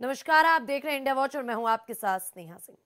नमस्कार, आप देख रहे हैं इंडिया वॉच और मैं हूं आपके साथ स्नेहा सिंह।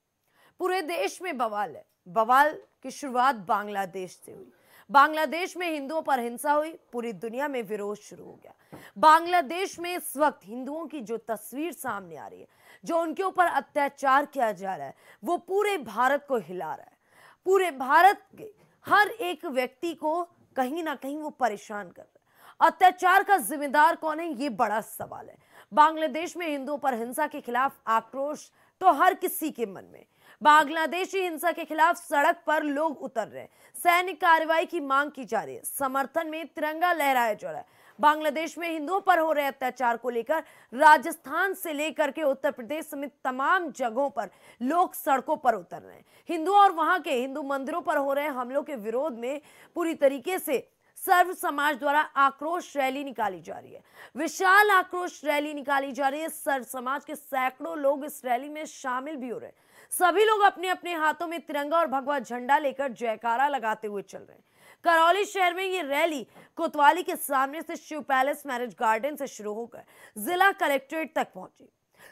पूरे देश में बवाल है। बवाल की शुरुआत बांग्लादेश से हुई। बांग्लादेश में हिंदुओं पर हिंसा हुई, पूरी दुनिया में विरोध शुरू हो गया। बांग्लादेश में इस वक्त हिंदुओं की जो तस्वीर सामने आ रही है, जो उनके ऊपर अत्याचार किया जा रहा है, वो पूरे भारत को हिला रहा है। पूरे भारत के हर एक व्यक्ति को कहीं ना कहीं वो परेशान कर रहा है। अत्याचार का जिम्मेदार कौन है, ये बड़ा सवाल है। बांग्लादेश में हिंदुओं पर हिंसा के खिलाफ आक्रोश तो हर किसी के मन में। बांग्लादेशी हिंसा के खिलाफ सड़क पर लोग उतर रहे हैं। सैन्य कार्रवाई की मांग की जा रही है। समर्थन में तिरंगा लहराया जा रहा है। बांग्लादेश में हिंदुओं पर हो रहे अत्याचार को लेकर राजस्थान से लेकर के उत्तर प्रदेश समेत तमाम जगहों पर लोग सड़कों पर उतर रहे हैं। हिंदुओं और वहां के हिंदू मंदिरों पर हो रहे हमलों के विरोध में पूरी तरीके से सर्व समाज द्वारा आक्रोश रैली निकाली जा रही है। विशाल आक्रोश रैली निकाली जा रही है। सर्व समाज के सैकड़ों लोग इस रैली में शामिल भी हो रहे हैं। सभी लोग अपने अपने हाथों में तिरंगा और भगवा झंडा लेकर जयकारा लगाते हुए चल रहे हैं। करौली शहर में ये रैली कोतवाली के सामने से शिव पैलेस मैरिज गार्डन से शुरू होकर जिला कलेक्ट्रेट तक पहुंची।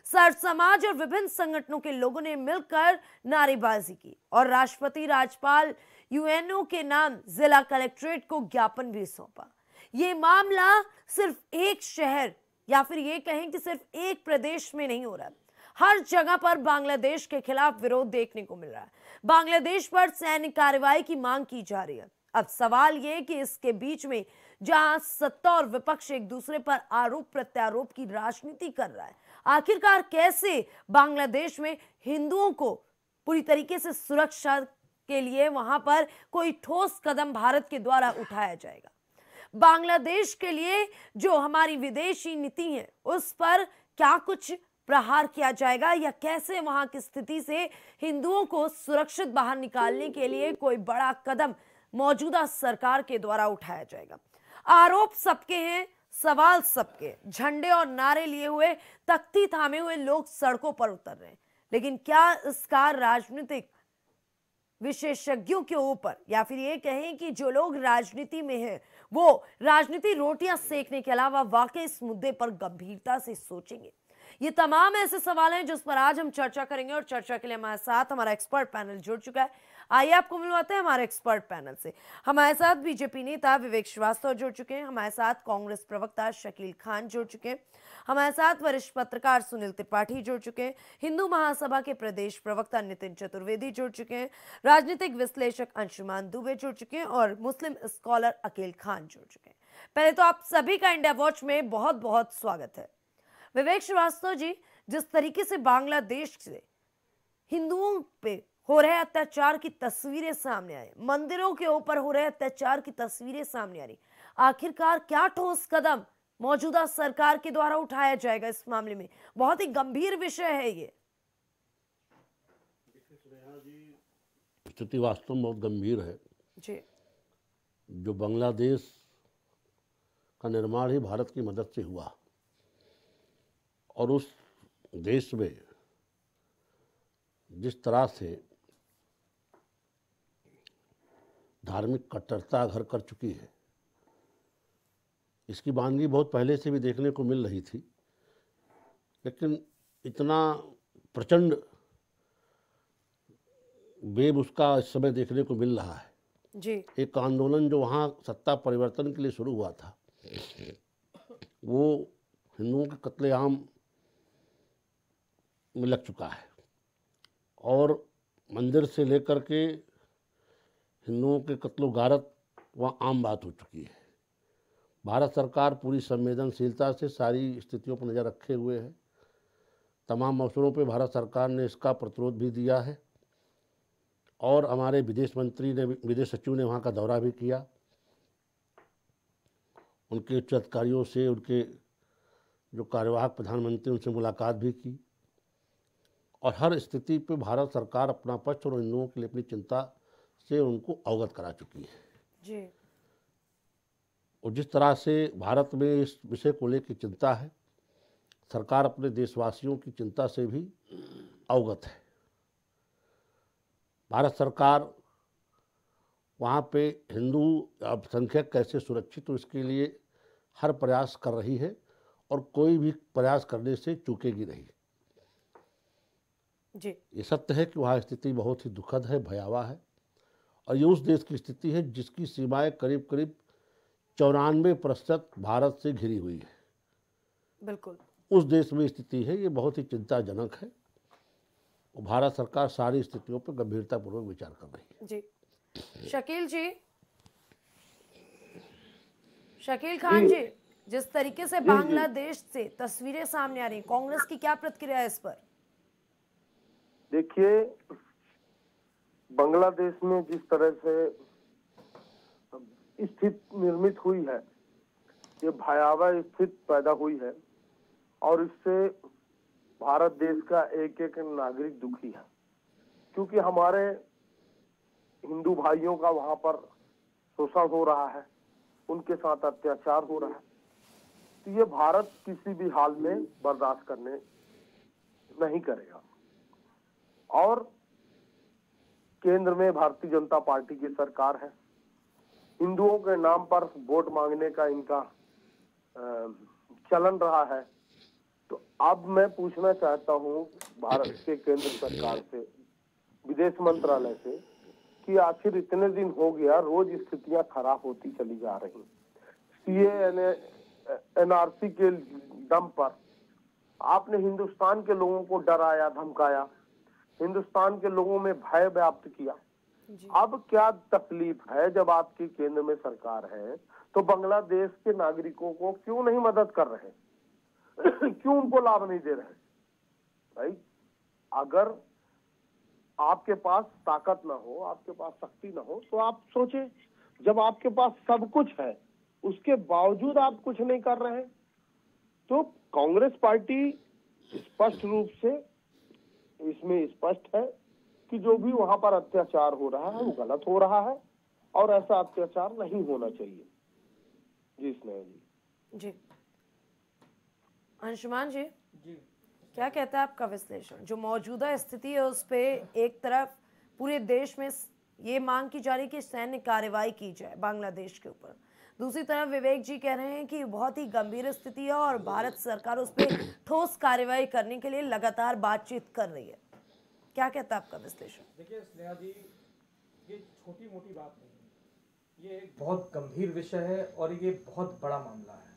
सर्व समाज और विभिन्न संगठनों के लोगों ने मिलकर नारेबाजी की और राष्ट्रपति, राज्यपाल, यूएनओ के नाम जिला कलेक्ट्रेट को ज्ञापन भी सौंपा। ये मामला सिर्फ एक शहर या फिर ये कहें कि सिर्फ एक प्रदेश में नहीं हो रहा, हर जगह पर बांग्लादेश के खिलाफ विरोध देखने को मिल रहा है। बांग्लादेश पर सैन्य कार्रवाई की मांग की जा रही है। अब सवाल यह कि इसके बीच में जहां सत्ता और विपक्ष एक दूसरे पर आरोप प्रत्यारोप की राजनीति कर रहा है, आखिरकार कैसे बांग्लादेश में हिंदुओं को पूरी तरीके से सुरक्षा के लिए वहां पर कोई ठोस कदम भारत के द्वारा उठाया जाएगा। बांग्लादेश के लिए जो हमारी विदेशी नीति है उस पर क्या कुछ प्रहार किया जाएगा या कैसे वहां की स्थिति से हिंदुओं को सुरक्षित बाहर निकालने के लिए कोई बड़ा कदम मौजूदा सरकार के द्वारा उठाया जाएगा। आरोप सबके हैं, सवाल सबके। झंडे और नारे लिए हुए, तख्ती थामे हुए लोग सड़कों पर उतर रहे हैं, लेकिन क्या इसका राजनीतिक विशेषज्ञों के ऊपर या फिर ये कहें कि जो लोग राजनीति में हैं वो राजनीति रोटियां सेकने के अलावा वाकई इस मुद्दे पर गंभीरता से सोचेंगे? ये तमाम ऐसे सवाल हैं जिस पर आज हम चर्चा करेंगे और चर्चा के लिए हमारे साथ हमारा एक्सपर्ट पैनल जुड़ चुका है। आइए आपको मिलवाते हैं हमारे एक्सपर्ट पैनल से। हमारे साथ बीजेपी नेता विवेक श्रीवास्तव जुड़ चुके हैं। हमारे साथ कांग्रेस प्रवक्ता शकील खान जुड़ चुके हैं। हमारे साथ वरिष्ठ पत्रकार सुनील त्रिपाठी जुड़ चुके हैं। हिंदू महासभा के प्रदेश प्रवक्ता नितिन चतुर्वेदी जुड़ चुके हैं। राजनीतिक विश्लेषक अंशुमान दुबे जुड़ चुके हैं और मुस्लिम स्कॉलर अकील खान जुड़ चुके हैं। पहले तो आप सभी का इंडिया वॉच में बहुत बहुत स्वागत है। विवेक श्रीवास्तव जी, जिस तरीके से बांग्लादेश से हिंदुओं पे हो रहे अत्याचार की तस्वीरें सामने आई, मंदिरों के ऊपर हो रहे अत्याचार की तस्वीरें सामने आ रही, आखिरकार क्या ठोस कदम मौजूदा सरकार के द्वारा उठाया जाएगा इस मामले में? बहुत ही गंभीर विषय है ये। स्थिति वास्तव में बहुत गंभीर है जी। जो बांग्लादेश का निर्माण ही भारत की मदद से हुआ और उस देश में जिस तरह से धार्मिक कट्टरता घर कर चुकी है, इसकी बानगी बहुत पहले से भी देखने को मिल रही थी, लेकिन इतना प्रचंड वेग उसका इस समय देखने को मिल रहा है जी। एक आंदोलन जो वहाँ सत्ता परिवर्तन के लिए शुरू हुआ था, वो हिंदुओं के कत्लेआम में लग चुका है और मंदिर से लेकर के हिंदुओं के कत्लो गारत वहाँ आम बात हो चुकी है। भारत सरकार पूरी संवेदनशीलता से सारी स्थितियों पर नज़र रखे हुए है। तमाम अवसरों पर भारत सरकार ने इसका प्रतिरोध भी दिया है और हमारे विदेश सचिव ने वहाँ का दौरा भी किया, उनके उच्च अधिकारियों से, उनके जो कार्यवाहक प्रधानमंत्री, उनसे मुलाकात भी की और हर स्थिति पे भारत सरकार अपना पक्ष और हिंदुओं के लिए अपनी चिंता से उनको अवगत करा चुकी है जी। और जिस तरह से भारत में इस विषय को लेकर चिंता है, सरकार अपने देशवासियों की चिंता से भी अवगत है। भारत सरकार वहाँ पे हिंदू अल्पसंख्यक कैसे सुरक्षित हो इसके लिए हर प्रयास कर रही है और कोई भी प्रयास करने से चूकेगी नहीं। जी ये सत्य है कि वहाँ स्थिति बहुत ही दुखद है, भयावह है, और ये उस देश की स्थिति है जिसकी सीमाएं करीब करीब 94% भारत से घिरी हुई है। बिल्कुल। उस देश में स्थिति है, ये बहुत ही चिंताजनक है, और भारत सरकार सारी स्थितियों पर गंभीरतापूर्वक विचार कर रही है। जी शकील जी, शकील खान जी, जिस तरीके से बांग्लादेश से तस्वीरें सामने आ रही, कांग्रेस की क्या प्रतिक्रिया है इस पर? देखिए, बांग्लादेश में जिस तरह से स्थिति निर्मित हुई है, ये भयावह स्थिति पैदा हुई है, और इससे भारत देश का एक एक नागरिक दुखी है, क्योंकि हमारे हिंदू भाइयों का वहां पर शोषण हो रहा है, उनके साथ अत्याचार हो रहा है। तो ये भारत किसी भी हाल में बर्दाश्त करने नहीं करेगा। और केंद्र में भारतीय जनता पार्टी की सरकार है, हिंदुओं के नाम पर वोट मांगने का इनका चलन रहा है। तो अब मैं पूछना चाहता हूं भारत के केंद्र सरकार से, विदेश मंत्रालय से, कि आखिर इतने दिन हो गया, रोज स्थितियां खराब होती चली जा रही। एनआरसी के दम पर आपने हिंदुस्तान के लोगों को डराया, धमकाया, हिंदुस्तान के लोगों में भय व्याप्त किया। अब क्या तकलीफ है जब आपकी केंद्र में सरकार है, तो बांग्लादेश के नागरिकों को क्यों नहीं मदद कर रहे? क्यों उनको लाभ नहीं दे रहे? भाई, अगर आपके पास ताकत ना हो, आपके पास शक्ति ना हो, तो आप सोचे, जब आपके पास सब कुछ है उसके बावजूद आप कुछ नहीं कर रहे हैं, तो कांग्रेस पार्टी स्पष्ट रूप से इसमें स्पष्ट है कि जो भी वहां पर अत्याचार हो रहा है वो गलत हो रहा है, और ऐसा अत्याचार नहीं होना चाहिए। जी स्नेहा जी। अंशुमान जी, क्या कहता है आपका विश्लेषण? जो मौजूदा स्थिति है उस पे एक तरफ पूरे देश में ये मांग की जा रही कि सैन्य कार्रवाई की जाए बांग्लादेश के ऊपर, दूसरी तरफ विवेक जी कह रहे हैं कि बहुत ही गंभीर स्थिति है और भारत सरकार उस पर ठोस कार्रवाई करने के लिए लगातार बातचीत कर रही है। क्या कहता है आपका विश्लेषण? देखिए स्नेहा जी, ये छोटी मोटी बात नहीं है, ये एक बहुत गंभीर विषय है और ये बहुत बड़ा मामला है।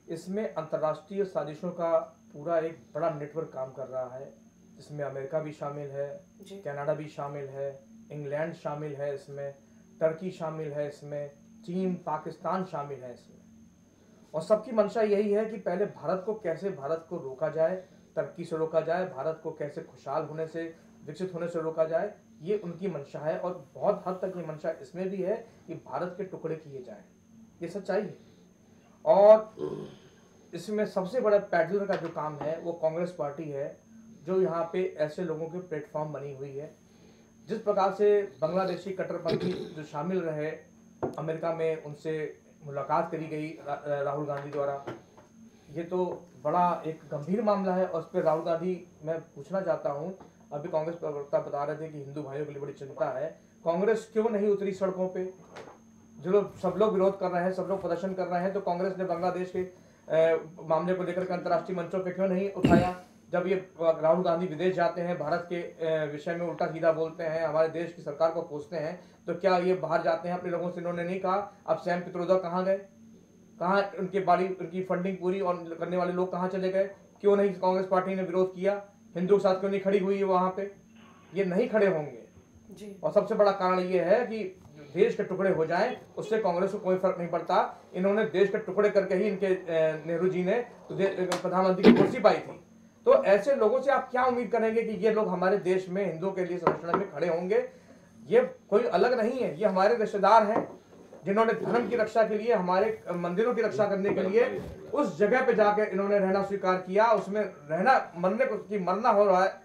इसमें अंतर्राष्ट्रीय साजिशों का पूरा एक बड़ा नेटवर्क काम कर रहा है, जिसमें अमेरिका भी शामिल है, कनाडा भी शामिल है, इंग्लैंड शामिल है, इसमें टर्की शामिल है, इसमें चीन, पाकिस्तान शामिल है इसमें। और सबकी मंशा यही है कि पहले भारत को रोका जाए, तरक्की से रोका जाए, भारत को कैसे खुशहाल होने से, विकसित होने से रोका जाए, ये उनकी मंशा है। और बहुत हद तक ये मंशा इसमें भी है कि भारत के टुकड़े किए जाएं, ये सच्चाई है। और इसमें सबसे बड़ा पैडलर का जो काम है वो कांग्रेस पार्टी है, जो यहाँ पे ऐसे लोगों के प्लेटफॉर्म बनी हुई है। जिस प्रकार से बांग्लादेशी कट्टरपंथी जो शामिल रहे, अमेरिका में उनसे मुलाकात करी गई राहुल गांधी द्वारा, ये तो बड़ा एक गंभीर मामला है। और उस पर राहुल गांधी, मैं पूछना चाहता हूँ, अभी कांग्रेस प्रवक्ता बता रहे थे कि हिंदू भाइयों के लिए बड़ी चिंता है, कांग्रेस क्यों नहीं उतरी सड़कों पे? जो लोग, सब लोग विरोध कर रहे हैं, सब लोग प्रदर्शन कर रहे हैं, तो कांग्रेस ने बांग्लादेश के मामले को लेकर अंतर्राष्ट्रीय मंचों पे क्यों नहीं उठाया? जब ये राहुल गांधी विदेश जाते हैं, भारत के विषय में उल्टा सीधा बोलते हैं, हमारे देश की सरकार को कोसते हैं, तो क्या ये बाहर जाते हैं अपने लोगों से? इन्होंने नहीं कहा अब सैम पित्रोदा कहाँ गए, कहाँ उनकी फंडिंग पूरी और करने वाले लोग कहाँ चले गए? क्यों नहीं कांग्रेस पार्टी ने विरोध किया? हिंदुओं के साथ क्यों नहीं खड़ी हुई है वहां पे? ये नहीं खड़े होंगे जी। और सबसे बड़ा कारण ये है कि देश के टुकड़े हो जाएं, उससे कांग्रेस को कोई फर्क नहीं पड़ता। इन्होंने देश के टुकड़े करके ही, इनके नेहरू जी ने तो प्रधानमंत्री की कुर्सी पाई थी। तो ऐसे लोगों से आप क्या उम्मीद करेंगे कि ये लोग हमारे देश में हिंदुओं के लिए संरक्षण में खड़े होंगे? ये कोई अलग नहीं है, ये हमारे रिश्तेदार हैं, जिन्होंने धर्म की रक्षा के लिए, हमारे मंदिरों की रक्षा करने के लिए उस जगह पे जाकर इन्होंने रहना स्वीकार किया। उसमें रहना, मरने को कि मरना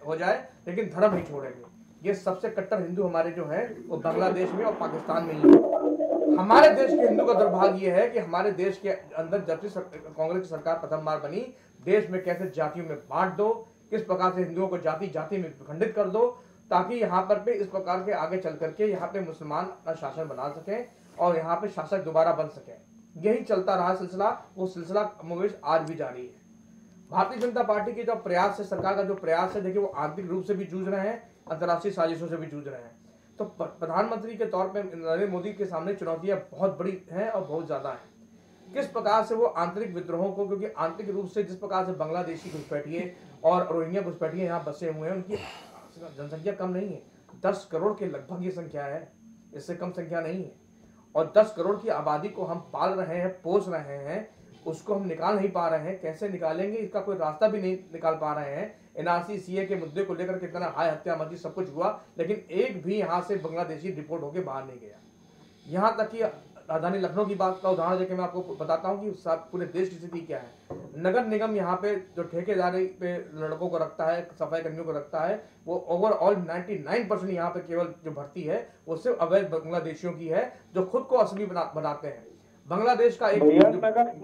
हो जाए, लेकिन धर्म नहीं छोड़ेंगे। ये सबसे कट्टर हिंदू हमारे जो है वो बांग्लादेश में और पाकिस्तान में ही है। हमारे देश के हिंदू का दुर्भाग्य है कि हमारे देश के अंदर जब से कांग्रेस की सरकार प्रथम बार बनी, देश में कैसे जातियों में बांट दो, किस प्रकार से हिंदुओं को जाति जाति में विखंडित कर दो, ताकि यहाँ पर पे इस प्रकार के आगे चल करके यहाँ पे मुसलमान अपना शासन बना सके और यहाँ पे शासक दोबारा बन सके। यही चलता रहा सिलसिला, वो सिलसिला मुवेश आज भी जारी है। भारतीय जनता पार्टी के जो प्रयास है, सरकार का जो प्रयास है, देखिए वो आंतरिक रूप से भी जूझ रहे हैं, अंतर्राष्ट्रीय साजिशों से भी जूझ रहे हैं। तो प्रधानमंत्री के तौर पे नरेंद्र मोदी के सामने चुनौतियां बहुत बड़ी हैं और बहुत ज्यादा हैं। किस प्रकार से वो आंतरिक विद्रोहों को, क्योंकि आंतरिक रूप से जिस प्रकार से बांग्लादेशी घुसपैठिए और रोहिंग्या घुसपैठिए यहाँ बसे हुए हैं, उनकी जनसंख्या कम नहीं है, 10 करोड़ के लगभग ये संख्या है, इससे कम संख्या नहीं है। और 10 करोड़ की आबादी को हम पाल रहे हैं, पोस रहे हैं, उसको हम निकाल नहीं पा रहे हैं। कैसे निकालेंगे, इसका कोई रास्ता भी नहीं निकाल पा रहे हैं। एनआरसी सीए के मुद्दे को लेकर कितना हाय हत्या मची, सब कुछ हुआ, लेकिन एक भी यहाँ से बांग्लादेशी रिपोर्ट होकर बाहर नहीं गया। यहाँ तक कि राजधानी लखनऊ की बात का उदाहरण देकर मैं आपको बताता हूँ कि पूरे देश की स्थिति क्या है। नगर निगम यहाँ पे जो ठेकेदारी पे लड़कों को रखता है, सफाई कर्मियों को रखता है, वो ओवरऑल 99% यहाँ पे केवल जो भर्ती है वो सिर्फ अवैध बांग्लादेशियों की है, जो खुद को असली बनाते हैं। बांग्लादेश का एक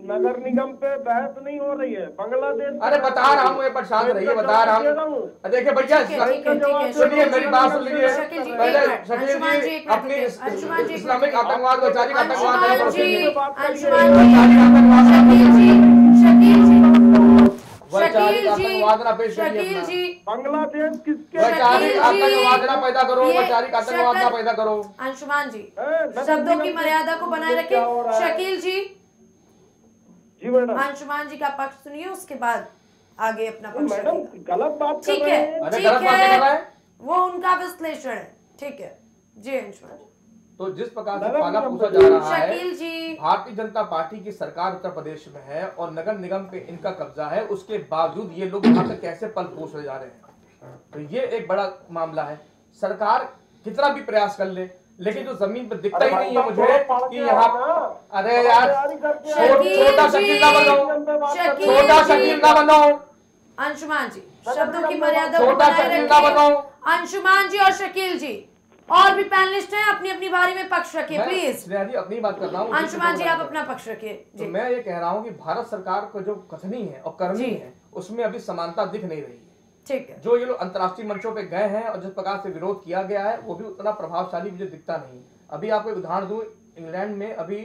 नगर निगम पे बहस नहीं हो रही है, बांग्लादेश। अरे बता रहा हूँ, पर शांत रहिए, बता रहा हूँ। देखिए भैया सुनिए, मेरी बात सुन लीजिए। पहले शकील जी अपनी इस्लामिक आतंकवाद, वैचारिक बांग्लादेश किसके आतंकवाद ना पैदा करो, वैचारिक आतंकवाद ना पैदा करो। अंशुमान जी शब्दों की मर्यादा को बनाए रखें। शकील जी अंशुमान जी का पक्ष सुनिए, उसके बाद आगे अपना पक्ष रखिएगा। गलत बात ठीक है, ठीक है, वो उनका विश्लेषण है, ठीक है जी अंशुमान जी। तो जिस प्रकार से पाला पूछा जा रहा है, शकील जी भारतीय जनता पार्टी की सरकार उत्तर प्रदेश में है और नगर निगम पे इनका कब्जा है, उसके बावजूद ये लोग यहाँ पे कैसे पल पोस रहे जा रहे हैं, तो ये एक बड़ा मामला है। सरकार कितना भी प्रयास कर ले, लेकिन जो जमीन पर दिखता ही नहीं है मुझे कि यहाँ, अरे यार छोटा शकील ना बनो, छोटा शकील ना बनो अंशुमान जी, शब्दों की मर्यादा को बनाए रखिए। अंशुमान जी और शकील जी और भी पैनलिस्ट हैं, अपनी अपनी बारी में पक्ष रखिए प्लीज। अपनी बात कर रहा हूँ, अंशुमान जी आप अपना पक्ष रखिए। तो मैं ये कह रहा हूँ कि भारत सरकार को जो कथनी है और करनी है, उसमें अभी समानता दिख नहीं रही है। ठीक है, जो ये लोग अंतर्राष्ट्रीय मंचों पे गए हैं और जिस प्रकार से विरोध किया गया है, वो भी उतना प्रभावशाली मुझे दिखता नहीं। अभी आपको एक उदाहरण दूं, इंग्लैंड में अभी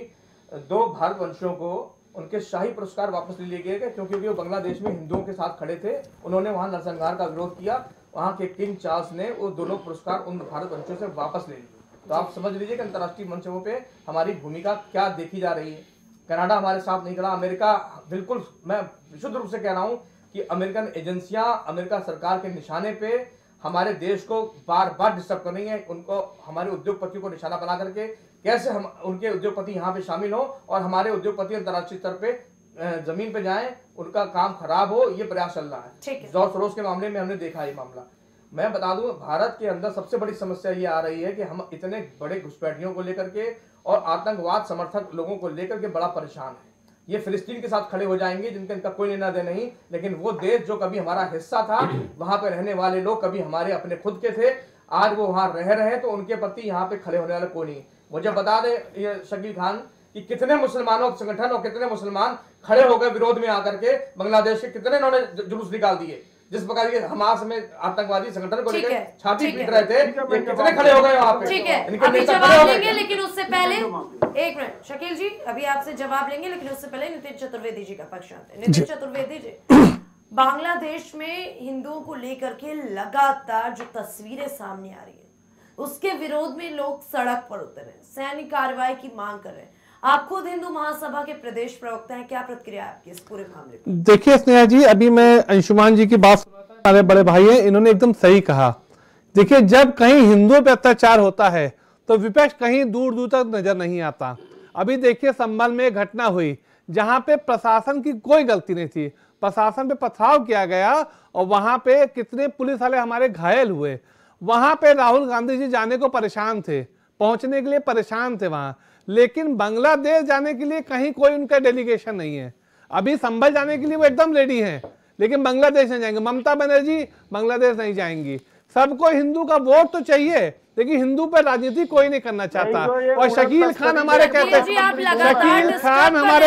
2 भारतवंशियों को उनके शाही पुरस्कार वापस ले लिए गए, क्योंकि वो बांग्लादेश में हिंदुओं के साथ खड़े थे। उन्होंने वहां नरसंहार का विरोध किया, वहां के किंग चार्ल्स ने वो दोनों पुरस्कार उन भारतवंशियों से वापस ले लिए। तो आप समझ लीजिए कि अंतर्राष्ट्रीय मंचों पे हमारी भूमिका क्या देखी जा रही है। कनाडा हमारे साथ नहीं खड़ा, अमेरिका बिल्कुल, मैं विशुद्ध रूप से कह रहा हूँ कि अमेरिकन एजेंसियां अमेरिका सरकार के निशाने पे हमारे देश को बार बार डिस्टर्ब कर रही हैं। उनको, हमारे उद्योगपतियों को निशाना बना करके कैसे हम उनके उद्योगपति यहाँ पे शामिल हो और हमारे उद्योगपति अंतर्राष्ट्रीय स्तर पे जमीन पे जाएं, उनका काम खराब हो, ये प्रयास चल रहा है। जॉर्ज सोरोस के मामले में हमने देखा ये मामला। मैं बता दूं, भारत के अंदर सबसे बड़ी समस्या ये आ रही है कि हम इतने बड़े घुसपैठियों को लेकर के और आतंकवाद समर्थक लोगों को लेकर के बड़ा परेशान है। ये फिलिस्तीन के साथ खड़े हो जाएंगे जिनका इनका कोई लेना देना नहीं, लेकिन वो देश जो कभी हमारा हिस्सा था, वहां पे रहने वाले लोग कभी हमारे अपने खुद के थे, आज वो वहां रह रहे हैं, तो उनके प्रति यहाँ पे खड़े होने वाले कोई नहीं। मुझे बता दे ये शकील खान कि कितने मुसलमानों के संगठन और कितने मुसलमान खड़े हो गए विरोध में आकर के, बांग्लादेश के कितने इन्होंने जुलूस निकाल दिए, जिस प्रकार के हमास में आतंकवादी संगठन को लेकर छाती पीट रहे थे, ये कितने खड़े हो गए वहां पे। ठीक है, अभी जवाब लेंगे, लेकिन उससे पहले एक मिनट शकील जी, अभी आपसे जवाब लेंगे, लेकिन उससे पहले नितिन चतुर्वेदी जी का पक्ष आते हैं। नितिन चतुर्वेदी जी, बांग्लादेश में हिंदुओं को लेकर के लगातार जो तस्वीरें सामने आ रही है, उसके विरोध में लोग सड़क पर उतर हैं, सैन्य कार्रवाई की मांग कर रहे हैं। आप खुद हिंदू महासभा के प्रदेश प्रवक्ता हैं, क्या प्रतिक्रिया आपकी इस पूरे मामले पर? देखिए स्नेहा जी, अभी मैं अंशुमान जी की बात सुना था, हमारे बड़े भाई हैं, इन्होंने एकदम सही कहा। देखिए, जब कहीं हिंदुओं पे अत्याचार होता है तो विपक्ष कहीं दूर दूर तक नजर नहीं आता। अभी देखिए संभल में एक घटना हुई जहां पे प्रशासन की कोई गलती नहीं थी, प्रशासन पे पथराव किया गया और वहां पे कितने पुलिस वाले हमारे घायल हुए। वहां पे राहुल गांधी जी जाने को परेशान थे, पहुंचने के लिए परेशान थे वहां, लेकिन बांग्लादेश जाने के लिए कहीं कोई उनका डेलीगेशन नहीं है। अभी संभल जाने के लिए वो एकदम रेडी हैं, लेकिन बांग्लादेश नहीं जाएंगे। ममता बनर्जी बांग्लादेश नहीं जाएंगी। सबको हिंदू का वोट तो चाहिए, लेकिन हिंदू पर राजनीति कोई नहीं करना चाहता। और शकील खान हमारे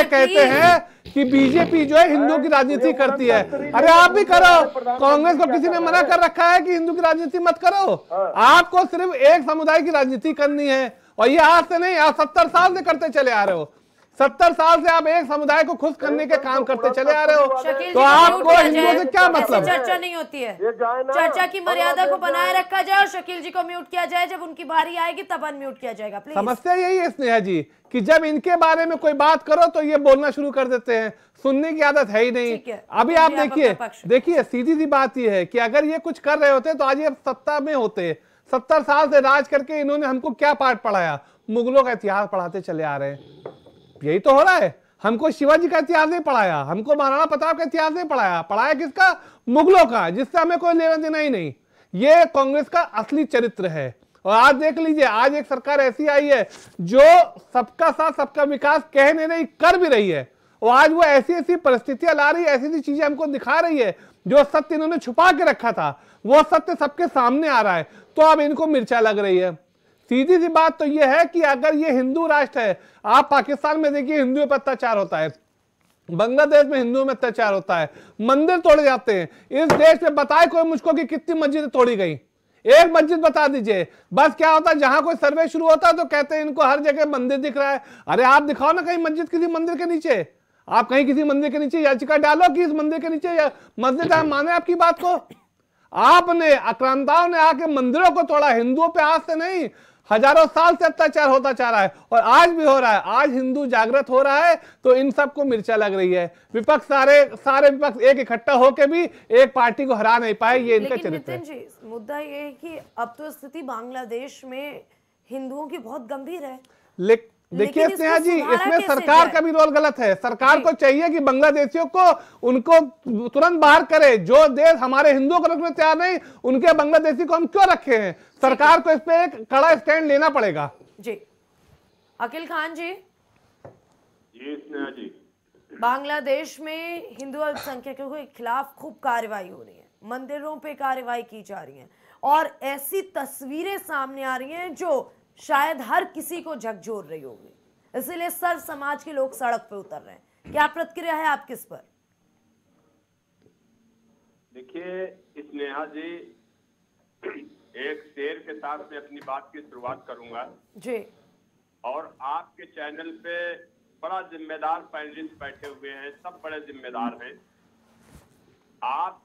कहते हैं कि बीजेपी जो है हिंदू की राजनीति करती है। अरे आप भी करो, कांग्रेस को किसी ने मना कर रखा है कि हिंदू की राजनीति मत करो। आपको सिर्फ एक समुदाय की राजनीति करनी है, और ये आज से नहीं, आज 70 साल से करते चले आ रहे हो। 70 साल से आप एक समुदाय को खुश करने के काम करते चले आ रहे हो, शकील तो जी, आपको म्यूट किया हिंदुओं जाए। से क्या ऐसे मतलब? चर्चा नहीं होती है, ये जाए ना, चर्चा की मर्यादा को बनवादेश बनाए जाए। रखा जाए और शकील जी को म्यूट किया जाए, जब उनकी बारी आएगी तब अनम्यूट किया जाएगा प्लीज। समस्या यही है स्नेहा जी कि जब इनके बारे में कोई बात करो तो ये बोलना शुरू कर देते हैं, सुनने की आदत है ही नहीं। ठीक है, अभी तो आप जी, आप देखिए अपना पक्ष देखिए सीधी सी बात ये है कि अगर ये कुछ कर रहे होते तो आज ये सत्ता में होते। 70 साल से राज करके इन्होंने हमको क्या पाठ पढ़ाया? मुगलों का इतिहास पढ़ाते चले आ रहे हैं। यही तो हो रहा है। हमको शिवाजी का इतिहास नहीं पढ़ाया, हमको महाराणा प्रताप का इतिहास नहीं पढ़ाया, पढ़ाया किसका? मुगलों का, जिससे हमें कोई लेना देना ही नहीं। ये कांग्रेस का असली चरित्र है। और आज देख लीजिए, आज एक सरकार ऐसी आई है जो सबका साथ सबका विकास कह नहीं रही, कर भी रही है। और आज वो ऐसी ऐसी परिस्थितियां ला रही है, ऐसी ऐसी चीजें हमको दिखा रही है, जो सत्य इन्होंने छुपा के रखा था वो सत्य सबके सामने आ रहा है। तो अब इनको मिर्चा लग रही है। सीधी सी बात तो यह है कि अगर ये हिंदू राष्ट्र है, आप पाकिस्तान में देखिए हिंदुओं पर अत्याचार होता है, बांग्लादेश में हिंदुओं में अत्याचार होता है, मंदिर तोड़े जाते हैं। इस देश में बताए कोई मुझको कि कितनी मस्जिदें तोड़ी गई? एक मस्जिद बता दीजिए। बस क्या होता है, जहां कोई सर्वे शुरू होता है तो कहते हैं इनको हर जगह मंदिर दिख रहा है। अरे आप दिखाओ ना कहीं मस्जिद किसी मंदिर के नीचे, आप कहीं किसी मंदिर के नीचे याचिका डालो कि इस मंदिर के नीचे या मस्जिद है, माने आपकी बात को। आपने आक्रांताओं ने आके मंदिरों को तोड़ा, हिंदुओं पे आज से नहीं हजारों साल से अत्याचार होता जा रहा है और आज भी हो रहा है। आज हिंदू जागृत हो रहा है तो इन सबको मिर्चा लग रही है। विपक्ष सारे विपक्ष एक इकट्ठा होकर भी एक पार्टी को हरा नहीं पाए, ये इनका लेकिन चरित्र है। नितिन जी, मुद्दा ये है कि अब तो स्थिति बांग्लादेश में हिंदुओं की बहुत गंभीर है। देखिए लेकिन स्नेहा इसको जी, सुधारा इसमें कैसे सरकार जाए? का भी रोल गलत है। सरकार को चाहिए कि बांग्लादेशियों को उनको तुरंत बाहर करे। जो देश हमारे हिंदुओं को रखने तैयार नहीं, उनके बांग्लादेशी को हम क्यों रखे हैं? सरकार को इस पे एक कड़ा स्टैंड लेना पड़ेगा। जी अकील खान जी, स्नेहा जी, बांग्लादेश में हिंदू अल्पसंख्यकों के खिलाफ खूब कार्रवाई हो रही है, मंदिरों पे कार्रवाई की जा रही है और ऐसी तस्वीरें सामने आ रही हैं जो शायद हर किसी को झकझोर रही होगी, इसीलिए सर्व समाज के लोग सड़क पे उतर रहे हैं। क्या प्रतिक्रिया है आपकी इस पर? देखिए स्नेहा जी, एक शेर के साथ मैं अपनी बात की शुरुआत करूंगा जी। और आपके चैनल पे बड़ा जिम्मेदार पैनलिस्ट बैठे हुए हैं, सब बड़े जिम्मेदार हैं। आप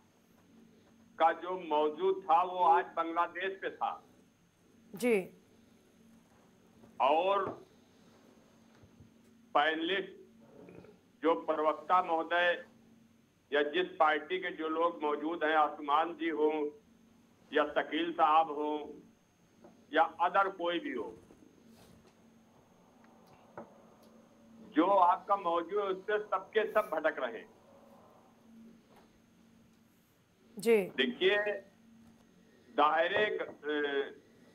का जो मौजूद था वो आज बांग्लादेश पे था जी। और पैनलिस्ट जो प्रवक्ता महोदय या जिस पार्टी के जो लोग मौजूद हैं, आसमान जी हो या शकील साहब हो या अदर कोई भी हो, जो आपका मौजूद है उससे सबके सब भटक रहे हैं। जी। देखिए,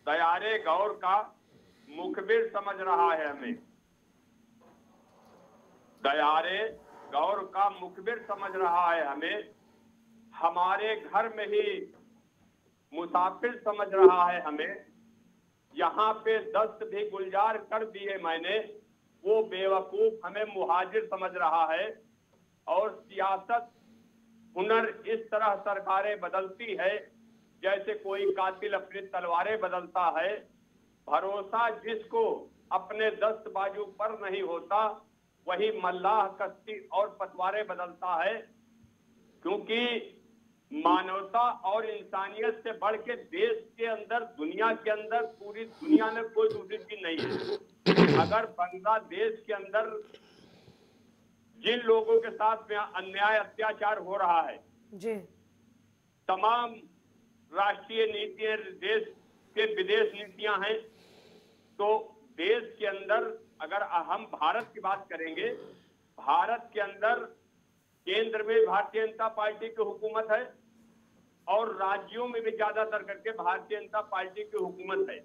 दयारे गौर का मुखबिर समझ रहा है हमें, दयारे गौर का मुखबिर समझ रहा है हमें, हमारे घर में ही मुसाफिर समझ रहा है हमें। यहाँ पे दस्त भी गुलजार कर दिए मैंने, वो बेवकूफ हमें मुहाजिर समझ रहा है। और सियासत हुनर इस तरह सरकारें बदलती है जैसे कोई कातिल अपनी तलवारें बदलता है। भरोसा जिसको अपने दस्त बाजू पर नहीं होता, वही मल्लाह कश्ती और पतवारें बदलता है। क्योंकि मानवता और इंसानियत से बढ़ के देश के अंदर, दुनिया के अंदर, पूरी दुनिया में कोई दूसरी चीज नहीं है। अगर बांग्लादेश के अंदर जिन लोगों के साथ में अन्याय अत्याचार हो रहा है जी, तमाम राष्ट्रीय नीतियां, देश के विदेश नीतियां हैं, तो देश के अंदर अगर हम भारत की बात करेंगे, भारत के अंदर केंद्र में भारतीय जनता पार्टी की हुकूमत है और राज्यों में भी ज्यादातर करके भारतीय जनता पार्टी की हुकूमत है।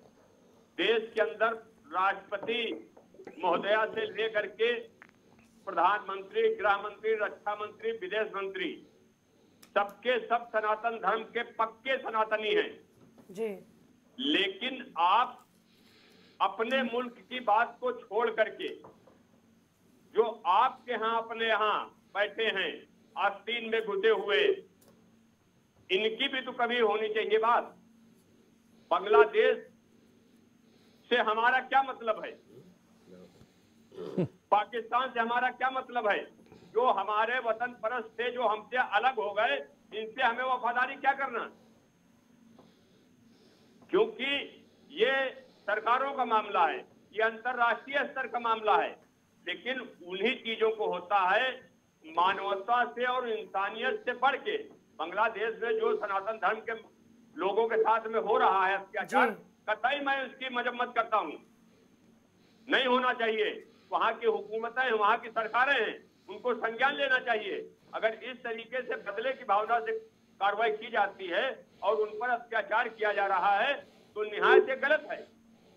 देश के अंदर राष्ट्रपति महोदया से लेकर के प्रधानमंत्री, गृह मंत्री, रक्षा मंत्री, विदेश मंत्री, सबके सब सनातन धर्म के पक्के सनातनी हैं जी। लेकिन आप अपने मुल्क की बात को छोड़ करके जो आपके यहाँ अपने यहाँ बैठे हैं आस्तीन में घुसे हुए, इनकी भी तो कभी होनी चाहिए बात। बांग्लादेश से हमारा क्या मतलब है? पाकिस्तान से हमारा क्या मतलब है? जो हमारे वतन परस्त थे, जो हमसे अलग हो गए, इनसे हमें वफादारी क्या करना? क्योंकि ये सरकारों का मामला है, ये अंतर्राष्ट्रीय स्तर का मामला है, लेकिन उन्हीं चीजों को होता है मानवता से और इंसानियत से बढ़ के। बांग्लादेश में जो सनातन धर्म के लोगों के साथ में हो रहा है अत्याचार, कतई मैं उसकी मजम्मत करता हूँ, नहीं होना चाहिए। वहां की हुकूमतें, वहां की सरकारें हैं, उनको संज्ञान लेना चाहिए। अगर इस तरीके से बदले की भावना से कार्रवाई की जाती है और उन पर अत्याचार किया जा रहा है तो निहायत से गलत है।